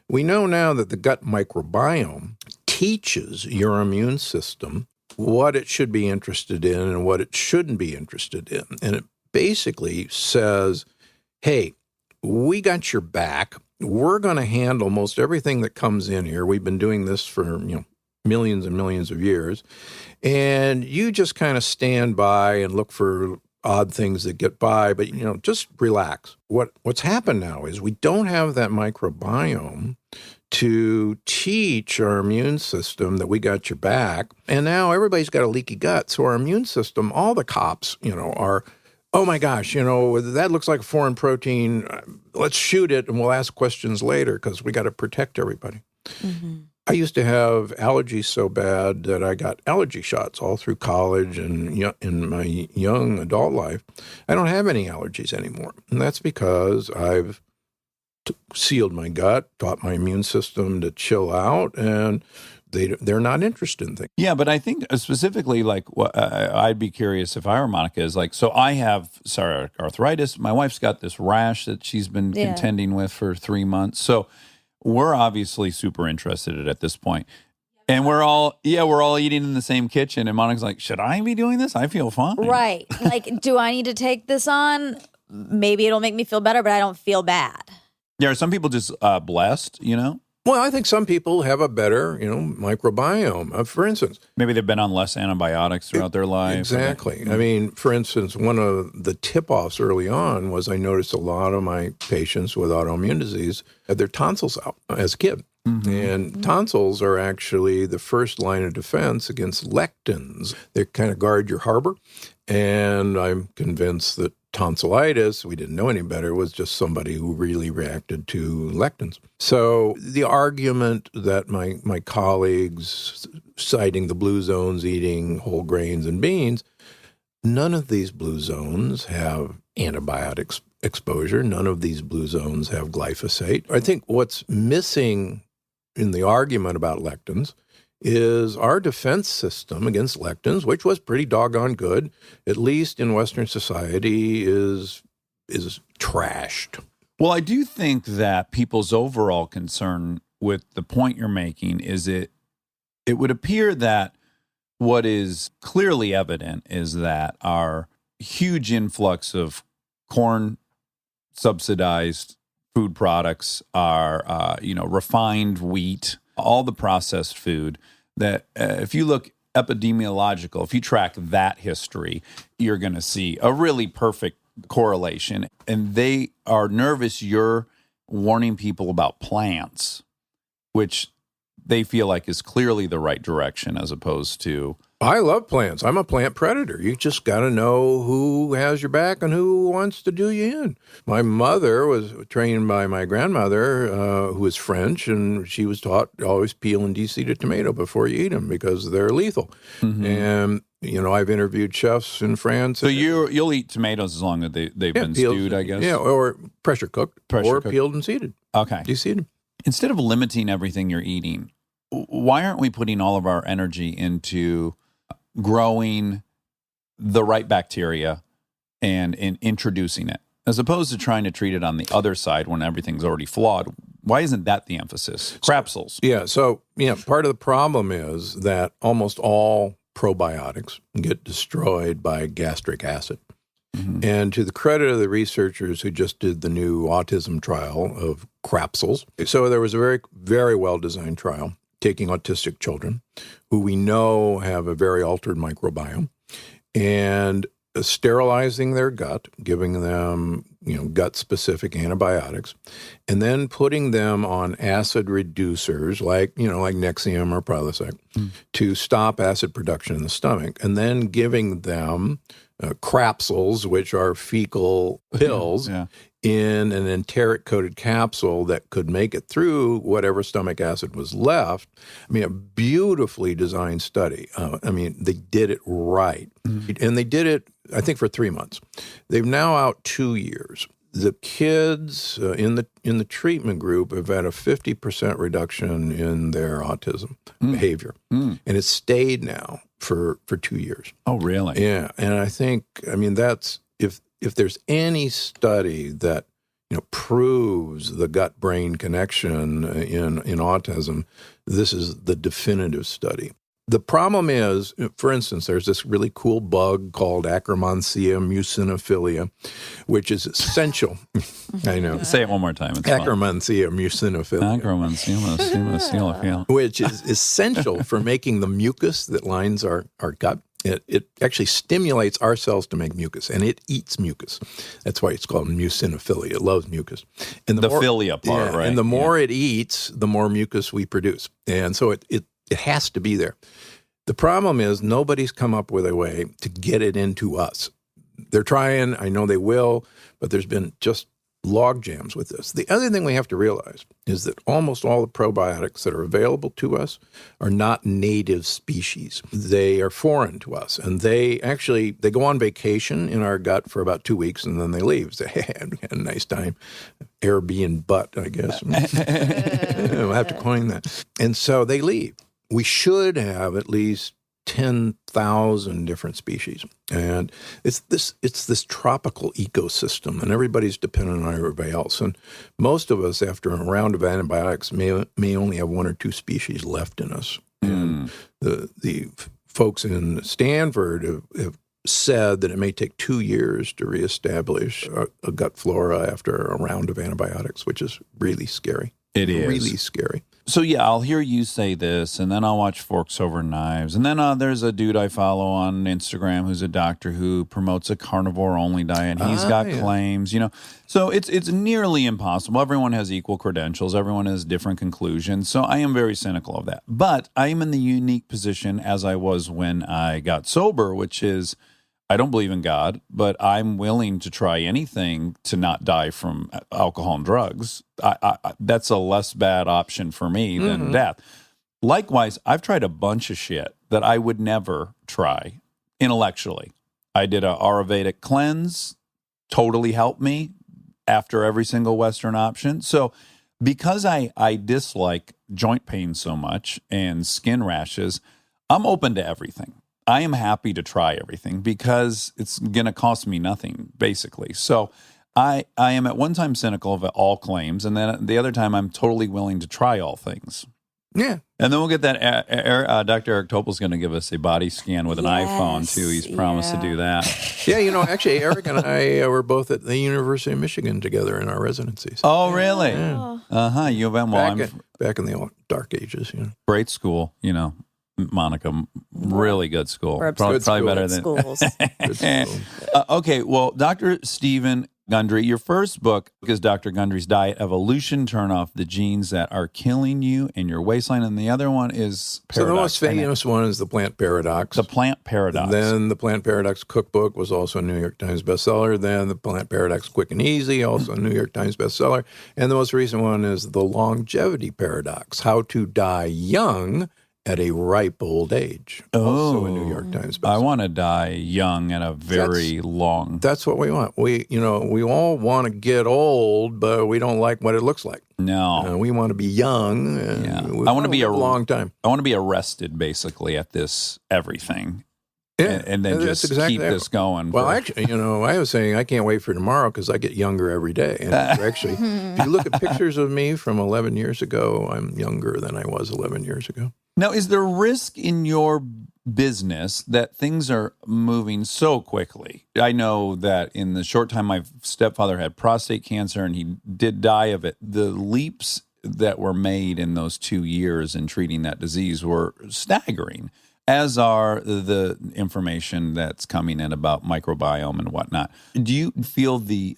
we know now that the gut microbiome teaches your immune system what it should be interested in and what it shouldn't be interested in. And it basically says, hey, we got your back. We're going to handle most everything that comes in here. We've been doing this for, millions and millions of years. And you just kind of stand by and look for odd things that get by, but, just relax. What's happened now is we don't have that microbiome to teach our immune system that we got your back. And now everybody's got a leaky gut. So our immune system, all the cops, are, oh my gosh, that looks like a foreign protein. Let's shoot it and we'll ask questions later because we got to protect everybody. Mm-hmm. I used to have allergies so bad that I got allergy shots all through college and in my young adult life. I don't have any allergies anymore. And that's because I've sealed my gut, taught my immune system to chill out, and they're not interested in things. Yeah, but I think specifically, I'd be curious if I were Monica, is so I have psoriatic arthritis. My wife's got this rash that she's been contending with for 3 months. So we're obviously super interested at this point. And we're all eating in the same kitchen. And Monica's like, should I be doing this? I feel fine. Right. Like, do I need to take this on? Maybe it'll make me feel better, but I don't feel bad. Yeah, are some people just blessed, Well, I think some people have a better, microbiome. For instance, Maybe they've been on less antibiotics throughout their life. exactly. I mean, for instance, one of the tip-offs early on was I noticed a lot of my patients with autoimmune disease had their tonsils out as a kid. And tonsils are actually the first line of defense against lectins. They kind of guard your harbor. And I'm convinced that tonsillitis, we didn't know any better, was just somebody who really reacted to lectins. So the argument that my colleagues citing the blue zones eating whole grains and beans, none of these blue zones have antibiotics exposure. None of these blue zones have glyphosate. I think what's missing in the argument about lectins is our defense system against lectins, which was pretty doggone good, at least in Western society, is trashed. Well, I do think that people's overall concern with the point you're making is it would appear that what is clearly evident is that our huge influx of corn subsidized food products, our refined wheat, all the processed food, that if you look epidemiological, if you track that history, you're going to see a really perfect correlation. And they are nervous you're warning people about plants, which they feel like is clearly the right direction as opposed to... I love plants. I'm a plant predator. You just got to know who has your back and who wants to do you in. My mother was trained by my grandmother, who is French, and she was taught always peel and de-seed a tomato before you eat them because they're lethal. And, I've interviewed chefs in France. So you'll eat tomatoes as long as they've been peeled, stewed, I guess? Yeah, or pressure cooked, peeled and seeded. Okay. De-seeded. Instead of limiting everything you're eating, why aren't we putting all of our energy into growing the right bacteria and introducing it, as opposed to trying to treat it on the other side when everything's already flawed? Why isn't that the emphasis? Crapsules. So part of the problem is that almost all probiotics get destroyed by gastric acid. And to the credit of the researchers who just did the new autism trial of crapsules, so there was a very, very well-designed trial taking autistic children who we know have a very altered microbiome and sterilizing their gut, giving them, gut-specific antibiotics, and then putting them on acid reducers like Nexium or Prilosec to stop acid production in the stomach, and then giving them crapsules, which are fecal pills, in an enteric-coated capsule that could make it through whatever stomach acid was left. I mean, a beautifully designed study. They did it right. And they did it, I think, for 3 months. They've now out 2 years. The kids in the treatment group have had a 50% reduction in their autism behavior. And it's stayed now for 2 years. Oh, really? Yeah. And I think, that's, if there's any study that proves the gut-brain connection in autism, this is the definitive study. The problem is, for instance, there's this really cool bug called Akkermansia mucinophilia, which is essential. I know. Say it one more time. Akkermansia mucinophilia. Akkermansia. Which is essential for making the mucus that lines our gut. It actually stimulates our cells to make mucus, and it eats mucus. That's why it's called mucinophilia. It loves mucus. And the philia part, right? And the more it eats, the more mucus we produce. And so it has to be there. The problem is nobody's come up with a way to get it into us. They're trying. I know they will, but there's been just log jams with this. The other thing we have to realize is that almost all the probiotics that are available to us are not native species. They are foreign to us, and they go on vacation in our gut for about 2 weeks, and then they leave. Say, hey, we had a nice time. Airbnb butt, I guess. We'll have to coin that. And so they leave. We should have at least 10,000 different species. And it's this tropical ecosystem, and everybody's dependent on everybody else. And most of us, after a round of antibiotics, may only have 1 or 2 species left in us. And the folks in Stanford have said that it may take 2 years to reestablish a gut flora after a round of antibiotics, which is really scary. It is. Really scary. So, yeah, I'll hear you say this, and then I'll watch Forks Over Knives. And then there's a dude I follow on Instagram who's a doctor who promotes a carnivore-only diet. He's got claims, So it's nearly impossible. Everyone has equal credentials. Everyone has different conclusions. So I am very cynical of that. But I am in the unique position as I was when I got sober, which is I don't believe in God, but I'm willing to try anything to not die from alcohol and drugs. That's a less bad option for me than death. Likewise, I've tried a bunch of shit that I would never try intellectually. I did a Ayurvedic cleanse, totally helped me after every single Western option. So because I dislike joint pain so much and skin rashes, I'm open to everything. I am happy to try everything because it's going to cost me nothing, basically. So I am at one time cynical of all claims, and then the other time I'm totally willing to try all things. Yeah. And then we'll get that. Dr. Eric Topol's going to give us a body scan with an iPhone, too. He's promised to do that. Yeah, actually, Eric and I were both at the University of Michigan together in our residencies. Oh, really? Yeah. Uh-huh. U of M. Back in the old dark ages, Great school, Monica, really good school. Probably better than schools. Okay, well, Dr. Stephen Gundry, your first book is Dr. Gundry's Diet Evolution, Turn Off the Genes That Are Killing You and Your Waistline, and the other one is Paradox. So the most famous one is The Plant Paradox. The Plant Paradox. Then the Plant Paradox Cookbook was also a New York Times bestseller. Then the Plant Paradox Quick and Easy, also a New York Times bestseller. And the most recent one is The Longevity Paradox, How to Die Young at a Ripe Old Age, also a New York Times bestseller. I want to die young at a very long. That's what we want. We all want to get old, but we don't like what it looks like. No, we want to be young. And I want to be a long time. I want to be arrested, basically, at this everything. Yeah, and then just exactly keep this going. Well, actually, I was saying I can't wait for tomorrow because I get younger every day. And actually, if you look at pictures of me from 11 years ago, I'm younger than I was 11 years ago. Now, is there risk in your business that things are moving so quickly? I know that in the short time my stepfather had prostate cancer and he did die of it, the leaps that were made in those 2 years in treating that disease were staggering, as are the information that's coming in about microbiome and whatnot. Do you feel the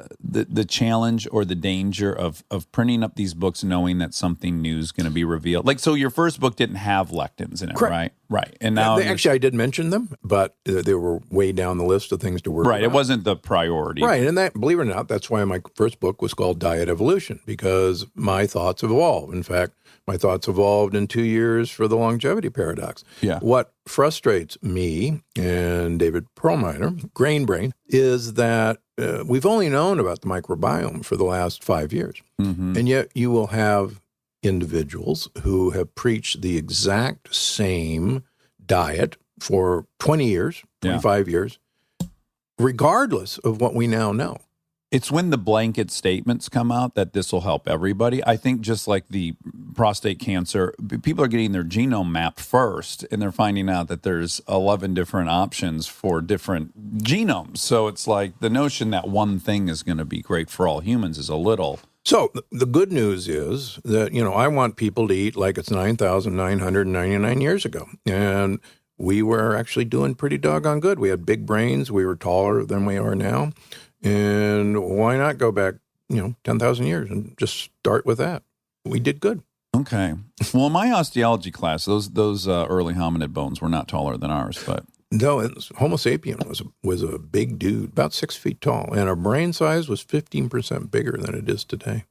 challenge or the danger of printing up these books knowing that something new is going to be revealed? Like, so your first book didn't have lectins in it, Correct. right? Right. And now actually, I did mention them, but they were way down the list of things to work right. about. It wasn't the priority. Right. And that, believe it or not, that's why my first book was called Diet Evolution, because my thoughts evolved. In fact, my thoughts evolved in 2 years for the longevity paradox. Yeah. What frustrates me and David Perlmutter, Grain Brain, is that we've only known about the microbiome for the last 5 years. Mm-hmm. And yet you will have individuals who have preached the exact same diet for 20 years, 25 years, regardless of what we now know. It's when the blanket statements come out that this will help everybody. I think just like the prostate cancer, people are getting their genome mapped first, and they're finding out that there's 11 different options for different genomes. So it's like the notion that one thing is going to be great for all humans is a little... So the good news is that, I want people to eat like it's 9,999 years ago. And we were actually doing pretty doggone good. We had big brains. We were taller than we are now. And why not go back, 10,000 years and just start with that? We did good. Okay. Well, in my osteology class, those early hominid bones were not taller than ours, but... No, Homo sapien was a big dude, about 6 feet tall, and our brain size was 15% bigger than it is today.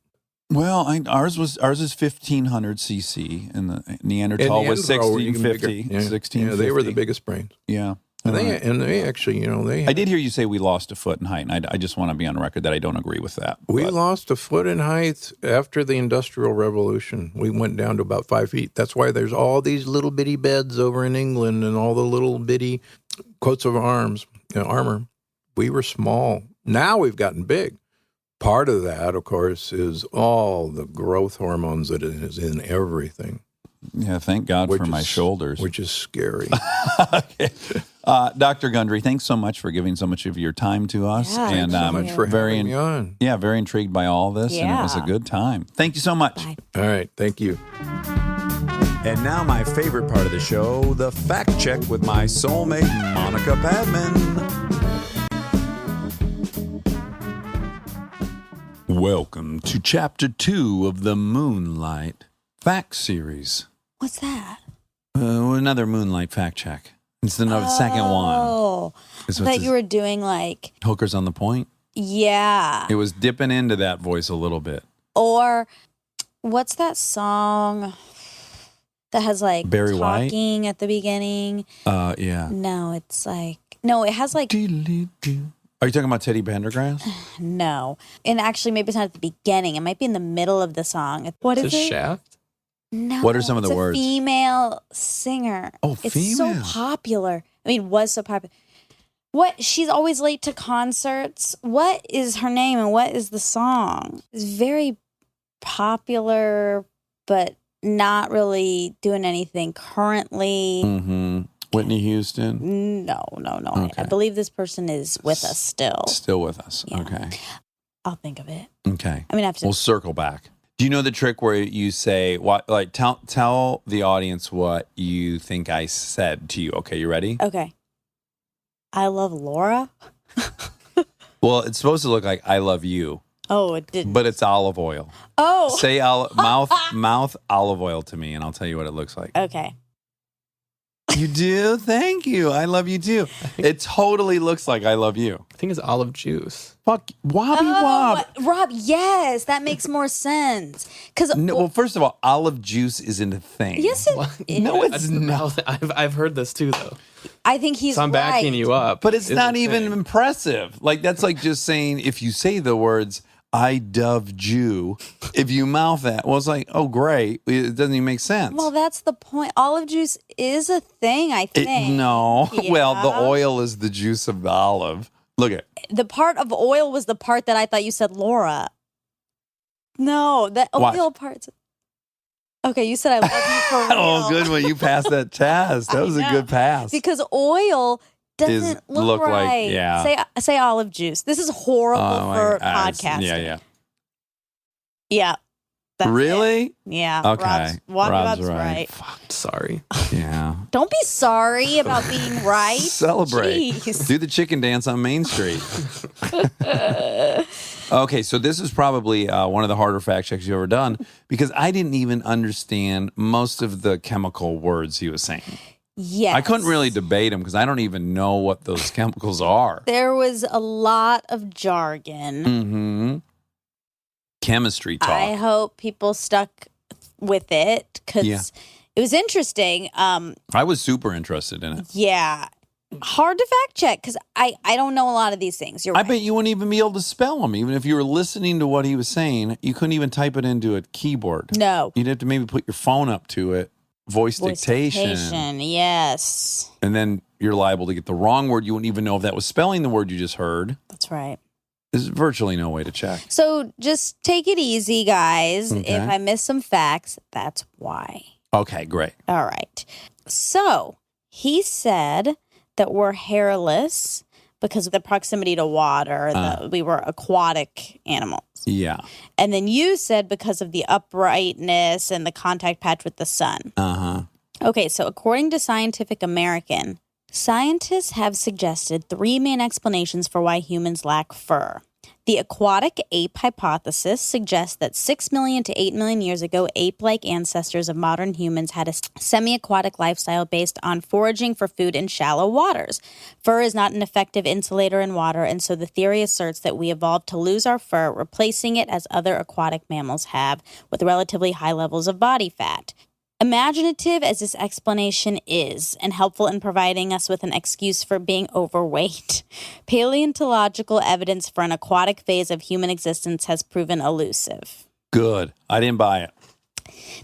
Well, ours is 1,500 cc, and the Neanderthal was 1,650. Yeah. 1,650. Yeah, they were the biggest brains. Yeah. And they actually, I did hear you say we lost a foot in height, and I just want to be on record that I don't agree with that. We lost a foot in height after the Industrial Revolution. We went down to about 5 feet. That's why there's all these little bitty beds over in England and all the little bitty coats of armor. We were small. Now we've gotten big. Part of that, of course, is all the growth hormones that is in everything. Yeah, thank God for my shoulders. Which is scary. Okay. Dr. Gundry, thanks so much for giving so much of your time to us. Yeah, and so much for having me on. Yeah, very intrigued by all this, and it was a Yeah. good time. Thank you so much. Bye. All right. Thank you. And now my favorite part of the show, the fact check with my soulmate, Monica Padman. Welcome to Chapter 2 of the Moonlight Fact Series. What's that? Another Moonlight fact check. It's the second one. Oh, I thought you were doing like, Hookers on the Point. yeah. It was dipping into that voice a little bit. Or what's that song that has like Barry White? talking at the beginning? Yeah. No, it's like, no, it has like, Are you talking about Teddy Pendergrass? no. And actually, maybe it's not at the beginning. It might be in the middle of the song. What is it? Shaft? No. What are some of the it's words? A female singer. Oh, It's female. so popular. I mean, was so popular. What? She's always late to concerts. What is her name and what is the song? It's very popular, but not really doing anything currently. Mm-hmm. Whitney Houston? No. Okay. I believe this person is with us still. Still with us. Yeah. Okay. I'll think of it. Okay. I mean, I have to. We'll circle back. Do you know the trick where you say, what, like, tell the audience what you think I said to you? Okay, you ready? Okay. I love Laura. Well, it's supposed to look like I love you, Oh, it didn't. but it's olive oil. Oh. Say mouth olive oil to me, and I'll tell you what it looks like. Okay. You do? Thank you. I love you too. It totally looks like I love you. I think it's olive juice. Fuck, Wobby Wob. Rob, yes, that makes more sense. Because No, well, first of all, olive juice isn't a thing. yes, it, No, I it's didn't not. know that. I've heard this too, though. I think he's So I'm backing right. you up. But it's not a even thing. impressive. Like, that's like just saying, if you say the words, I dove Jew, if you mouth that, well, it's like, oh, great. It doesn't even make sense. Well, that's the point. Olive juice is a thing, I think. No. Well, the Yeah. oil is the juice of the olive. Look at The part of oil was the part that I thought you said Laura. No, the Watch. oil part's. Okay, you said I love you for real. Oh, good one. You passed that test. That was a know. good pass. Because oil doesn't look like- right. yeah. Say olive juice. This is horrible Oh, my for God. podcasting. Yeah. Yeah. That's it. Really? Yeah. Okay. Rob's right. Fuck, sorry. Yeah. Don't be sorry about being right. Celebrate. Jeez. Do the chicken dance on Main Street. Okay, so this is probably one of the harder fact checks you've ever done because I didn't even understand most of the chemical words he was saying. Yes. I couldn't really debate him because I don't even know what those chemicals are. There was a lot of jargon. Mm-hmm. Chemistry talk. I hope people stuck with it because Yeah. it was interesting. I was super interested in it. Yeah. Hard to fact check because I don't know a lot of these things. You're I right. bet you wouldn't even be able to spell them. Even if you were listening to what he was saying, you couldn't even type it into a keyboard. No. You'd have to maybe put your phone up to it, voice dictation. Yes. And then you're liable to get the wrong word. You wouldn't even know if that was spelling the word you just heard. That's right. There's virtually no way to check. So just take it easy, guys. Okay. If I miss some facts, that's why. Okay, great. All right. So he said that we're hairless because of the proximity to water, we were aquatic animals. Yeah. And then you said because of the uprightness and the contact patch with the sun. Uh-huh. Okay, so according to Scientific American, scientists have suggested 3 main explanations for why humans lack fur. The aquatic ape hypothesis suggests that 6 million to 8 million years ago, ape-like ancestors of modern humans had a semi-aquatic lifestyle based on foraging for food in shallow waters. Fur is not an effective insulator in water, and so the theory asserts that we evolved to lose our fur, replacing it as other aquatic mammals have, with relatively high levels of body fat. Imaginative as this explanation is, and helpful in providing us with an excuse for being overweight, paleontological evidence for an aquatic phase of human existence has proven elusive. Good. I didn't buy it.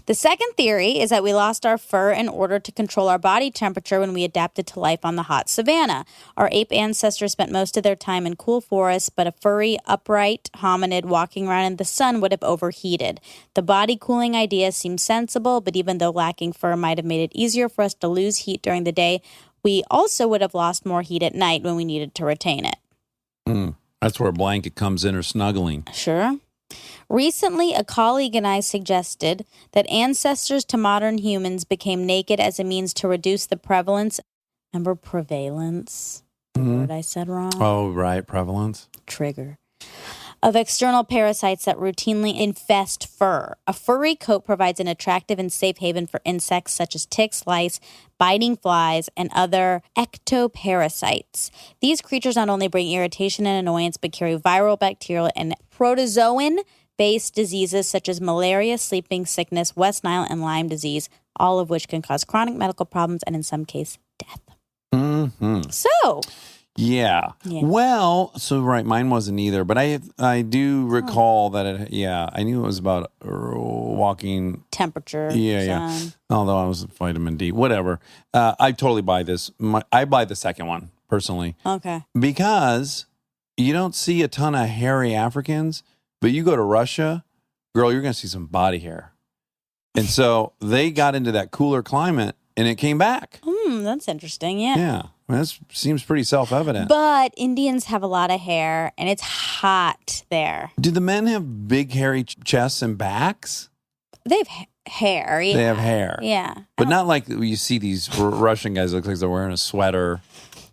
The second theory is that we lost our fur in order to control our body temperature when we adapted to life on the hot savanna. Our ape ancestors spent most of their time in cool forests, but a furry, upright hominid walking around in the sun would have overheated. The body cooling idea seems sensible, but even though lacking fur might have made it easier for us to lose heat during the day, we also would have lost more heat at night when we needed to retain it. That's where a blanket comes in or snuggling. Sure. Recently, a colleague and I suggested that ancestors to modern humans became naked as a means to reduce the prevalence. Remember prevalence? The word I said wrong. Oh, right. Prevalence. Trigger. Of external parasites that routinely infest fur. A furry coat provides an attractive and safe haven for insects such as ticks, lice, biting flies, and other ectoparasites. These creatures not only bring irritation and annoyance, but carry viral, bacterial, and protozoan-based diseases such as malaria, sleeping sickness, West Nile, and Lyme disease, all of which can cause chronic medical problems and in some cases, death. So... Yeah. Well, so right, mine wasn't either, but I do recall that I knew it was about walking temperature. Yeah. Although I was vitamin D, whatever. I totally buy this. I buy the second one personally. Okay. Because you don't see a ton of hairy Africans, but you go to Russia, girl, you're going to see some body hair. And so they got into that cooler climate and it came back. That's interesting. Yeah. Yeah. Well, that seems pretty self-evident. But Indians have a lot of hair, and it's hot there. Do the men have big, hairy chests and backs? They have hair. Yeah. They have hair. Yeah. But not like you see these Russian guys look like they're wearing a sweater.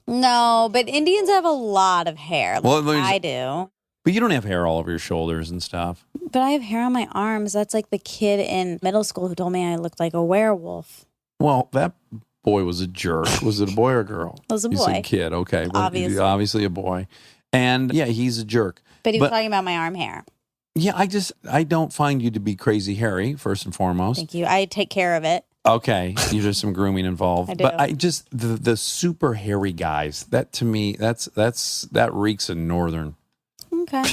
No, but Indians have a lot of hair. Like I do. But you don't have hair all over your shoulders and stuff. But I have hair on my arms. That's like the kid in middle school who told me I looked like a werewolf. Well, that boy was a jerk. Was it a boy or a girl? It was a boy. He's a kid, okay. Well, obviously a boy. And yeah, he's a jerk. But he was talking about my arm hair. Yeah, I don't find you to be crazy hairy, first and foremost. Thank you. I take care of it. Okay, there's some grooming involved. I do. But I just, the super hairy guys, that to me, that reeks of northern. Okay.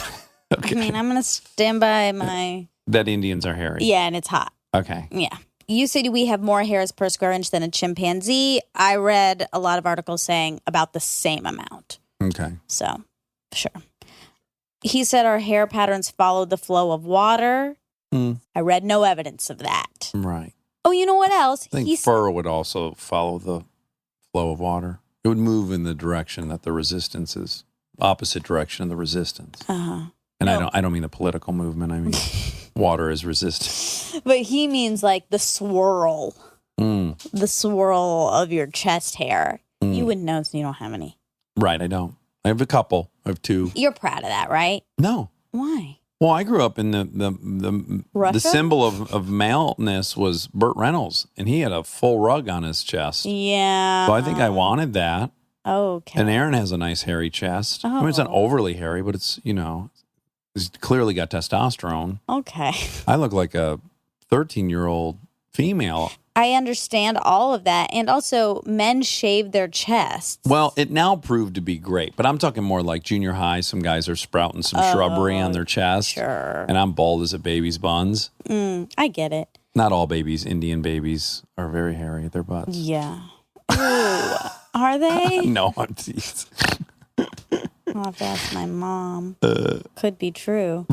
Okay. I mean, I'm going to stand by my... That Indians are hairy. Yeah, and it's hot. Okay. Yeah. You said we have more hairs per square inch than a chimpanzee. I read a lot of articles saying about the same amount. Okay. So, sure. He said our hair patterns followed the flow of water. I read no evidence of that. Right. Oh, you know what else? I think fur would also follow the flow of water. It would move in the direction that the resistance is, opposite direction of the resistance. Uh-huh. And no. I don't mean the political movement. I mean water is resistant. But he means like the swirl. The swirl of your chest hair. You wouldn't know, so you don't have any. Right, I don't. I have a couple. I have two. You're proud of that, right? No. Why? Well, I grew up in the symbol of maleness was Burt Reynolds, and he had a full rug on his chest. Yeah. So I think I wanted that. Okay. And Aaron has a nice hairy chest. I mean, it's not overly hairy, but it's, he's clearly got testosterone. Okay. I look like a 13-year-old female. I understand all of that. And also, men shave their chests. Well, it now proved to be great. But I'm talking more like junior high. Some guys are sprouting some shrubbery on their chest. Sure. And I'm bald as a baby's buns. I get it. Not all babies, Indian babies, are very hairy at their butts. Yeah. Ooh. Are they? No, I'm teased. I'll have to ask my mom. Could be true.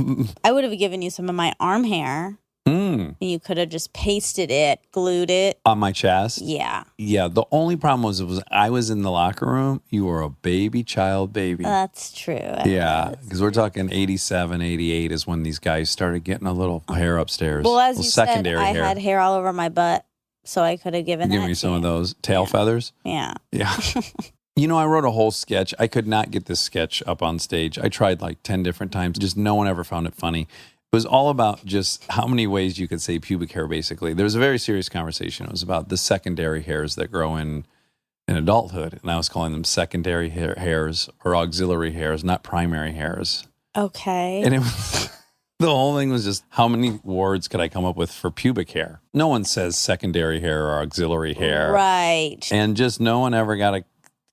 I would have given you some of my arm hair. And you could have just pasted it, glued it. On my chest? Yeah. Yeah, the only problem was I was in the locker room. You were a baby. That's true. Yeah, because we're talking 87, 88 is when these guys started getting a little hair upstairs. Well, as you secondary said, hair. I had hair all over my butt, so I could have given Give me some of those tail feathers? Yeah. Yeah. I wrote a whole sketch. I could not get this sketch up on stage. I tried like 10 different times. Just no one ever found it funny. It was all about just how many ways you could say pubic hair, basically. There was a very serious conversation. It was about the secondary hairs that grow in adulthood. And I was calling them secondary hairs or auxiliary hairs, not primary hairs. Okay. And it was... The whole thing was just how many words could I come up with for pubic hair? No one says secondary hair or auxiliary hair. Right. And just no one ever got a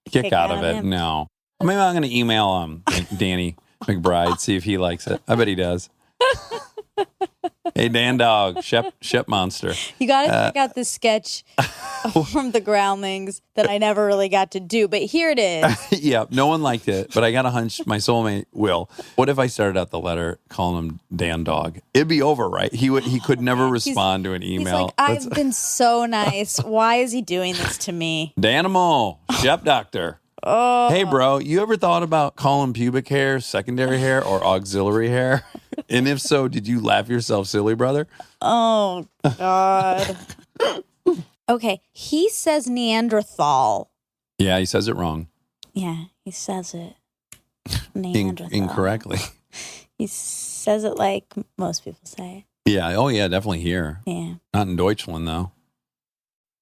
kick out of it. No. Maybe I'm going to email Danny McBride, see if he likes it. I bet he does. Hey, Dan Dog, Shep Monster. You got to check out this sketch from the Groundlings that I never really got to do, but here it is. Yeah, no one liked it, but I got a hunch my soulmate will. What if I started out the letter calling him Dan Dog? It'd be over, right? He could never respond to an He's email. like, I've been so nice. Why is he doing this to me? Danimal, Shep Doctor. Oh. Hey, bro, you ever thought about calling pubic hair secondary hair or auxiliary hair? And if so, did you laugh yourself silly, brother? Oh, God. Okay, he says Neanderthal. Yeah, he says it wrong. Yeah, he says it. Neanderthal. Incorrectly. He says it like most people say it. Yeah, oh yeah, definitely here. Yeah. Not in Deutschland, though.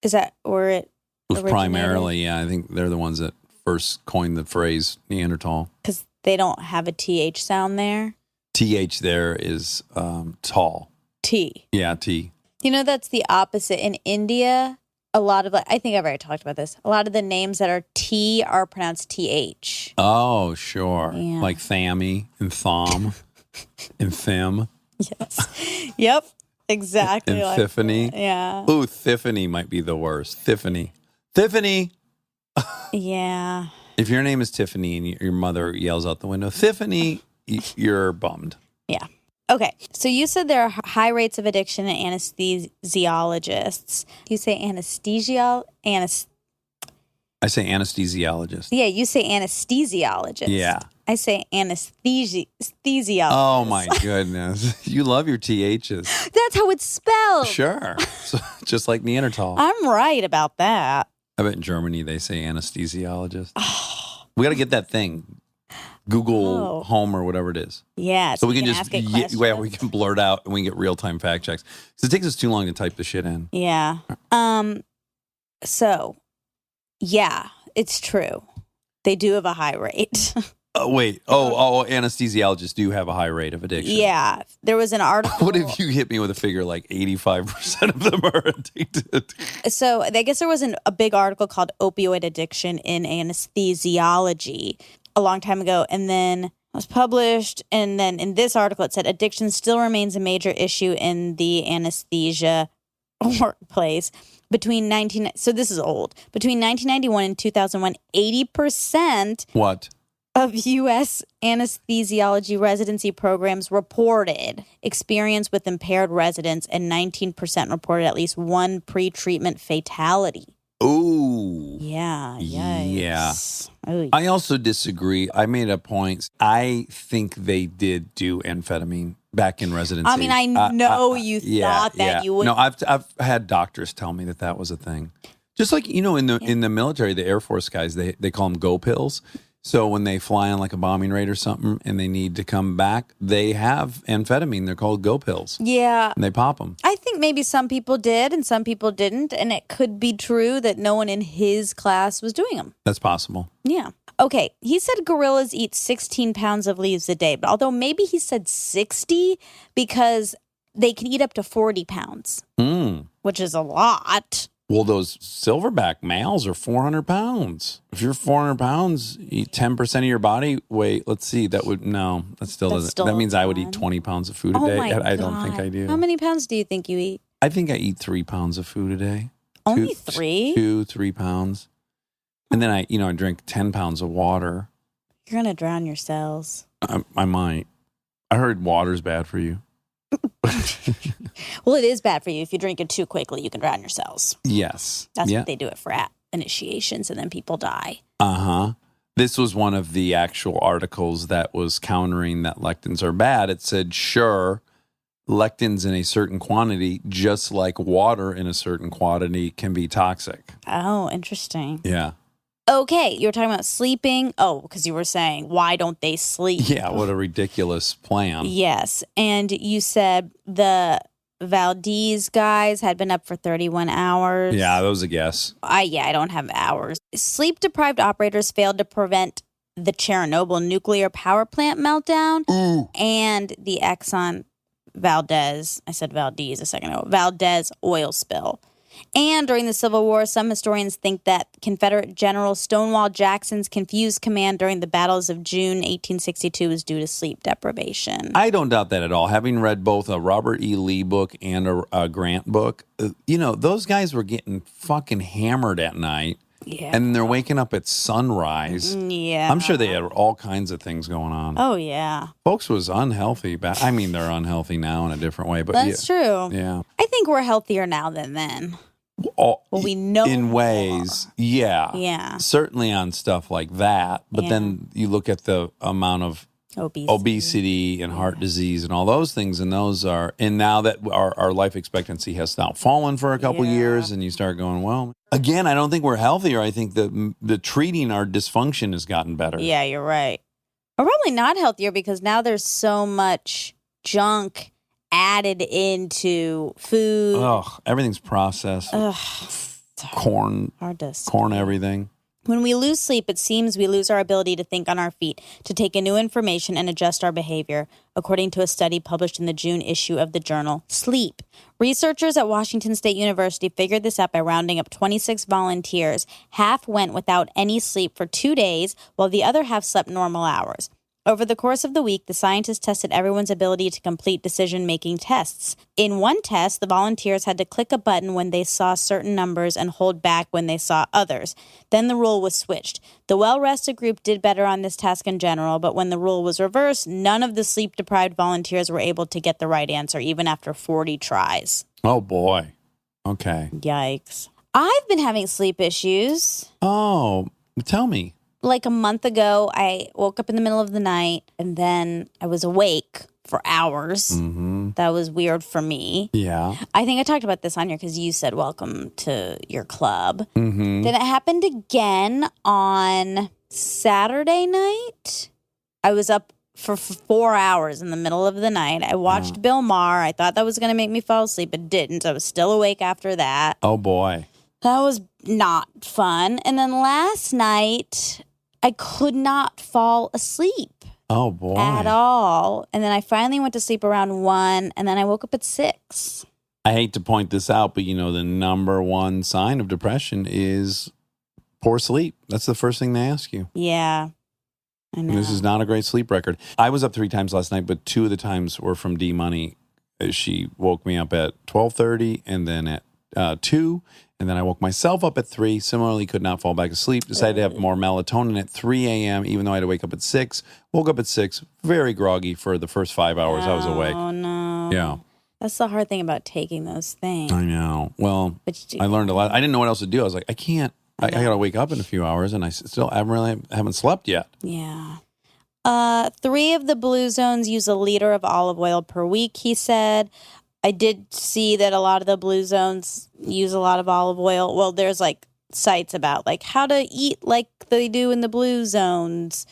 Is that where it It was primarily, yeah, I think they're the ones that first coined the phrase Neanderthal. Because they don't have a TH sound there? TH there is tall. T. Yeah, T. You know, that's the opposite. In India, a lot of, I think I've already talked about this, a lot of the names that are T are pronounced TH. Oh, sure. Yeah. Like Thammy and Thom and Thim Yes. Yep. Exactly. and like Tiffany. that. Yeah. Ooh, Tiffany might be the worst. Tiffany. Yeah. If your name is Tiffany and your mother yells out the window, Tiffany, you're bummed. Yeah. Okay. So you said there are high rates of addiction in anesthesiologists. You say I say anesthesiologist. Yeah, you say anesthesiologist. Yeah. I say anesthesiologist. Oh, my goodness. You love your THs. That's how it's spelled. Sure. So, just like Neanderthal. I'm right about that. I bet in Germany they say anesthesiologist. We got to get that thing. Google Home or whatever it is. Yeah. So we can just, ask it questions. we can blurt out and we can get real-time fact checks. Because it takes us too long to type the shit in. Yeah. So, yeah, it's true. They do have a high rate. Wait. Oh, anesthesiologists do have a high rate of addiction. Yeah. There was an article. What if you hit me with a figure like 85% of them are addicted? So I guess there was a big article called Opioid Addiction in Anesthesiology a long time ago. And then it was published. And then in this article, it said addiction still remains a major issue in the anesthesia workplace. So this is old. Between 1991 and 2001, 80% What? of U.S. anesthesiology residency programs reported experience with impaired residents, and 19% reported at least one pre-treatment fatality. Ooh. Yeah. Yikes. Yeah. Oh, I also disagree. I made a point. I think they did do amphetamine back in residency. I mean, I know you thought that you would. No, I've had doctors tell me that was a thing. Just like, in the military, the Air Force guys, they call them go pills. So when they fly on like a bombing raid or something and they need to come back, they have amphetamine. They're called go pills. Yeah. And they pop them. I think maybe some people did and some people didn't. And it could be true that no one in his class was doing them. That's possible. Yeah. Okay. He said gorillas eat 16 pounds of leaves a day. But although maybe he said 60 because they can eat up to 40 pounds, which is a lot. Well, those silverback males are 400 pounds. If you're 400 pounds, eat 10% of your body weight. Let's see. That still doesn't. still That means I would a eat ton. 20 pounds of food a Oh day. my I don't think I do. How many pounds do you think you eat? I think I eat 3 pounds of food a day. Only 3? 3 pounds. And then I drink 10 pounds of water. You're going to drown your cells. I might. I heard water's bad for you. Well, it is bad for you. If you drink it too quickly, you can drown your cells. Yes. That's what they do it for initiations, and then people die. Uh-huh. This was one of the actual articles that was countering that lectins are bad. It said, sure, lectins in a certain quantity, just like water in a certain quantity, can be toxic. Oh, interesting. Yeah. Okay, you were talking about sleeping. Oh, because you were saying, why don't they sleep? Yeah, what a ridiculous plan. Yes, and you said the Valdez guys had been up for 31 hours. Yeah, that was a guess. I don't have hours. Sleep-deprived operators failed to prevent the Chernobyl nuclear power plant meltdown and the Exxon Valdez, I said Valdez a second ago, Valdez oil spill. And during the Civil War, some historians think that Confederate General Stonewall Jackson's confused command during the battles of June 1862 was due to sleep deprivation. I don't doubt that at all. Having read both a Robert E. Lee book and a Grant book, those guys were getting fucking hammered at night. Yeah. And they're waking up at sunrise. Yeah. I'm sure they had all kinds of things going on. Oh, yeah. Folks was unhealthy. I mean, they're unhealthy now in a different way. But That's true. Yeah. I think we're healthier now than then. We know in ways, more. yeah. Certainly on stuff like that. But then you look at the amount of obesity and heart disease and all those things, and now that our life expectancy has now fallen for a couple years, and you start going, well, again, I don't think we're healthier. I think the treating our dysfunction has gotten better. Yeah, you're right. We're probably not healthier because now there's so much junk added into food. Ugh, everything's processed. Ugh, corn, everything. When we lose sleep, it seems we lose our ability to think on our feet, to take in new information and adjust our behavior, according to a study published in the June issue of the journal Sleep. Researchers at Washington State University figured this out by rounding up 26 volunteers. Half went without any sleep for 2 days, while the other half slept normal hours. Over the course of the week, the scientists tested everyone's ability to complete decision-making tests. In one test, the volunteers had to click a button when they saw certain numbers and hold back when they saw others. Then the rule was switched. The well-rested group did better on this task in general, but when the rule was reversed, none of the sleep-deprived volunteers were able to get the right answer, even after 40 tries. Oh, boy. Okay. Yikes. I've been having sleep issues. Oh, tell me. Like a month ago, I woke up in the middle of the night and then I was awake for hours. Mm-hmm. That was weird for me. Yeah. I think I talked about this on here because you said welcome to your club. Mm-hmm. Then it happened again on Saturday night. I was up for 4 hours in the middle of the night. I watched Bill Maher. I thought that was going to make me fall asleep. It didn't. I was still awake after that. Oh, boy. That was not fun. And then last night, I could not fall asleep. Oh, boy. At all. And then I finally went to sleep around 1, and then I woke up at 6. I hate to point this out, but the number one sign of depression is poor sleep. That's the first thing they ask you. Yeah. I know. This is not a great sleep record. I was up 3 times last night, but 2 of the times were from D Money. She woke me up at 12:30 and then at 2. And then I woke myself up at 3, similarly could not fall back asleep, decided to have more melatonin at 3 a.m., even though I had to wake up at 6. Woke up at 6, very groggy for the first 5 hours I was awake. Oh, no. Yeah. That's the hard thing about taking those things. I know. Well, I learned a lot. I didn't know what else to do. I was like, I can't. I got to wake up in a few hours, and I still haven't slept yet. Yeah. 3 of the blue zones use a liter of olive oil per week, he said. I did see that a lot of the blue zones use a lot of olive oil. Well, there's sites about how to eat like they do in the blue zones,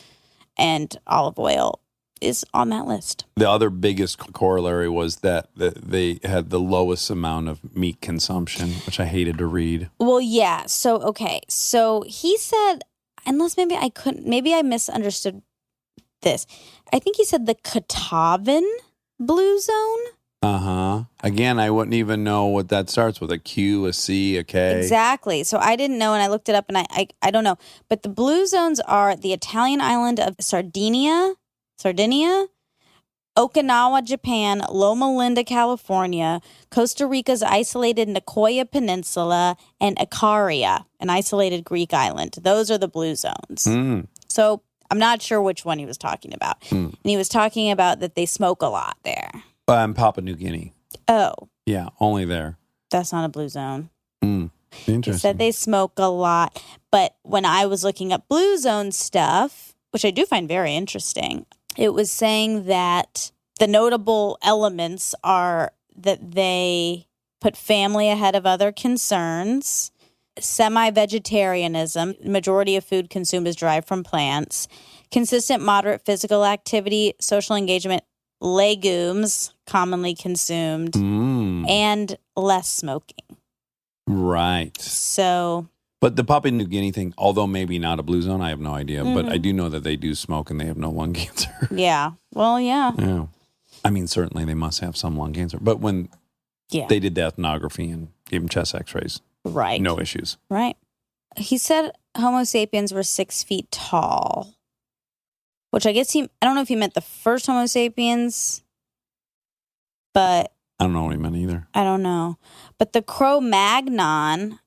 and olive oil is on that list. The other biggest corollary was that they had the lowest amount of meat consumption, which I hated to read. Well, yeah. So he said, unless maybe I misunderstood this. I think he said the Katavan blue zone. Uh-huh. Again, I wouldn't even know what that starts with, a Q, a C, a K. Exactly. So I didn't know, and I looked it up, and I don't know. But the blue zones are the Italian island of Sardinia, Okinawa, Japan, Loma Linda, California, Costa Rica's isolated Nicoya Peninsula, and Icaria, an isolated Greek island. Those are the blue zones. Mm. So I'm not sure which one he was talking about. And he was talking about that they smoke a lot there. Papua New Guinea. Oh. Yeah, only there. That's not a blue zone. Interesting. He said they smoke a lot. But when I was looking up blue zone stuff, which I do find very interesting, it was saying that the notable elements are that they put family ahead of other concerns, semi-vegetarianism, majority of food consumed is derived from plants, consistent moderate physical activity, social engagement, legumes commonly consumed, and less smoking. Right. So, but the Papua New Guinea thing, although maybe not a blue zone, I have no idea. But I do know that they do smoke and they have no lung cancer. Yeah. Well, yeah. Yeah. I mean, certainly they must have some lung cancer. But when they did the ethnography and gave him chest x-rays. Right. No issues. Right. He said Homo sapiens were 6 feet tall, which I guess I don't know if he meant the first Homo sapiens, but I don't know what he meant either. I don't know. But the Cro-Magnon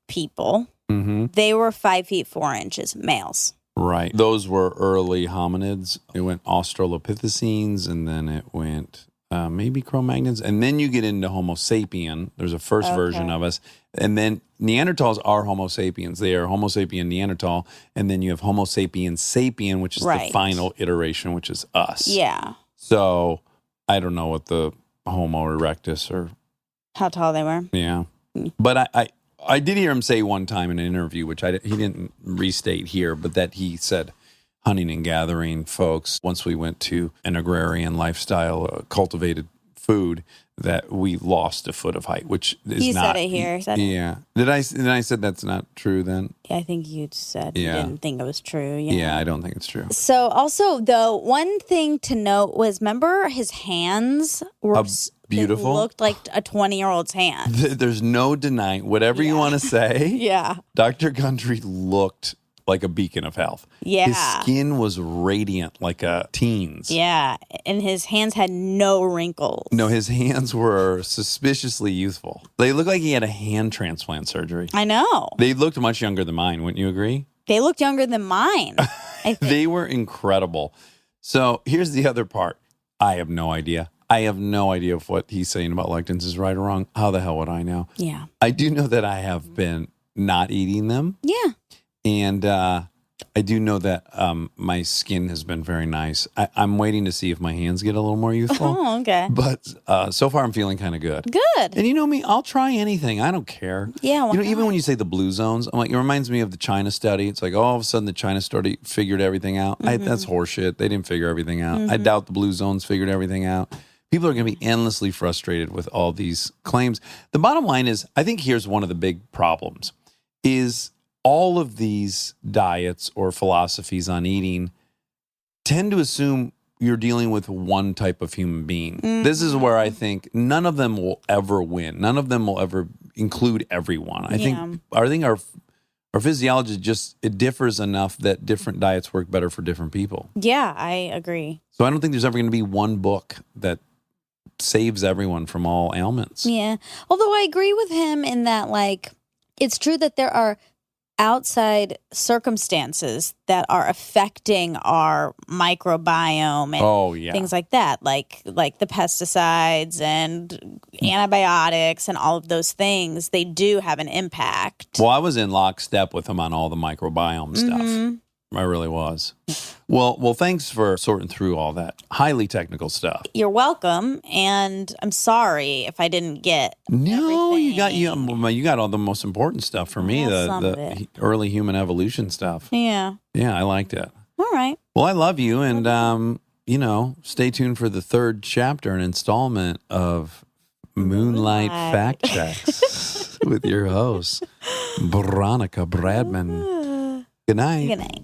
people, they were 5 feet 4 inches, males. Right. Those were early hominids. It went Australopithecines, and then it went maybe Cro-Magnons. And then you get into Homo sapien. There's a first version of us. And then Neanderthals are Homo sapiens. They are Homo sapien Neanderthal. And then you have Homo sapiens sapien, which is the final iteration, which is us. Yeah. So I don't know what the Homo erectus or... How tall they were. Yeah. But I did hear him say one time in an interview, which he didn't restate here, but that he said hunting and gathering folks, once we went to an agrarian lifestyle, cultivated food, that we lost a foot of height, which is you not... said it here. Yeah. Did I said that's not true then? Yeah, I think you said you didn't think it was true. Yeah, I don't think it's true. So also, though, one thing to note was, remember his hands were... Beautiful. It looked like a 20-year-old's hand. There's no denying, whatever you want to say. Yeah. Dr. Gundry looked like a beacon of health. Yeah. His skin was radiant like a teen's. Yeah. And his hands had no wrinkles. No, his hands were suspiciously youthful. They looked like he had a hand transplant surgery. I know. They looked much younger than mine, wouldn't you agree? They looked younger than mine, I think. They were incredible. So here's the other part. I have no idea. I have no idea if what he's saying about lectins is right or wrong. How the hell would I know? Yeah. I do know that I have been not eating them. Yeah. And I do know that my skin has been very nice. I'm waiting to see if my hands get a little more youthful. Oh, okay. But so far, I'm feeling kind of good. Good. And you know me, I'll try anything. I don't care. Yeah. You know, even when you say the blue zones, I'm like, it reminds me of the China study. It's like, oh, all of a sudden the China study figured everything out. That's horseshit. They didn't figure everything out. I doubt the blue zones figured everything out. People are going to be endlessly frustrated with all these claims. The bottom line is, I think here's one of the big problems, is all of these diets or philosophies on eating tend to assume you're dealing with one type of human being. This is where I think none of them will ever win. None of them will ever include everyone. I think our physiology it differs enough that different diets work better for different people. Yeah, I agree. So I don't think there's ever going to be one book that saves everyone from all ailments. Yeah. Although I agree with him in that, like, it's true that there are outside circumstances that are affecting our microbiome and things like that, like the pesticides and antibiotics and all of those things. They do have an impact. Well, I was in lockstep with him on all the microbiome stuff. I really was. Well, thanks for sorting through all that highly technical stuff. You're welcome, and I'm sorry if I didn't get No, everything. you got all the most important stuff for me, Well, the early human evolution stuff. Yeah. Yeah, I liked it. All right. Well, I love you, and stay tuned for the third chapter and installment of Moonlight Fact Checks with your host, Veronica Bradman. Good night. Good night.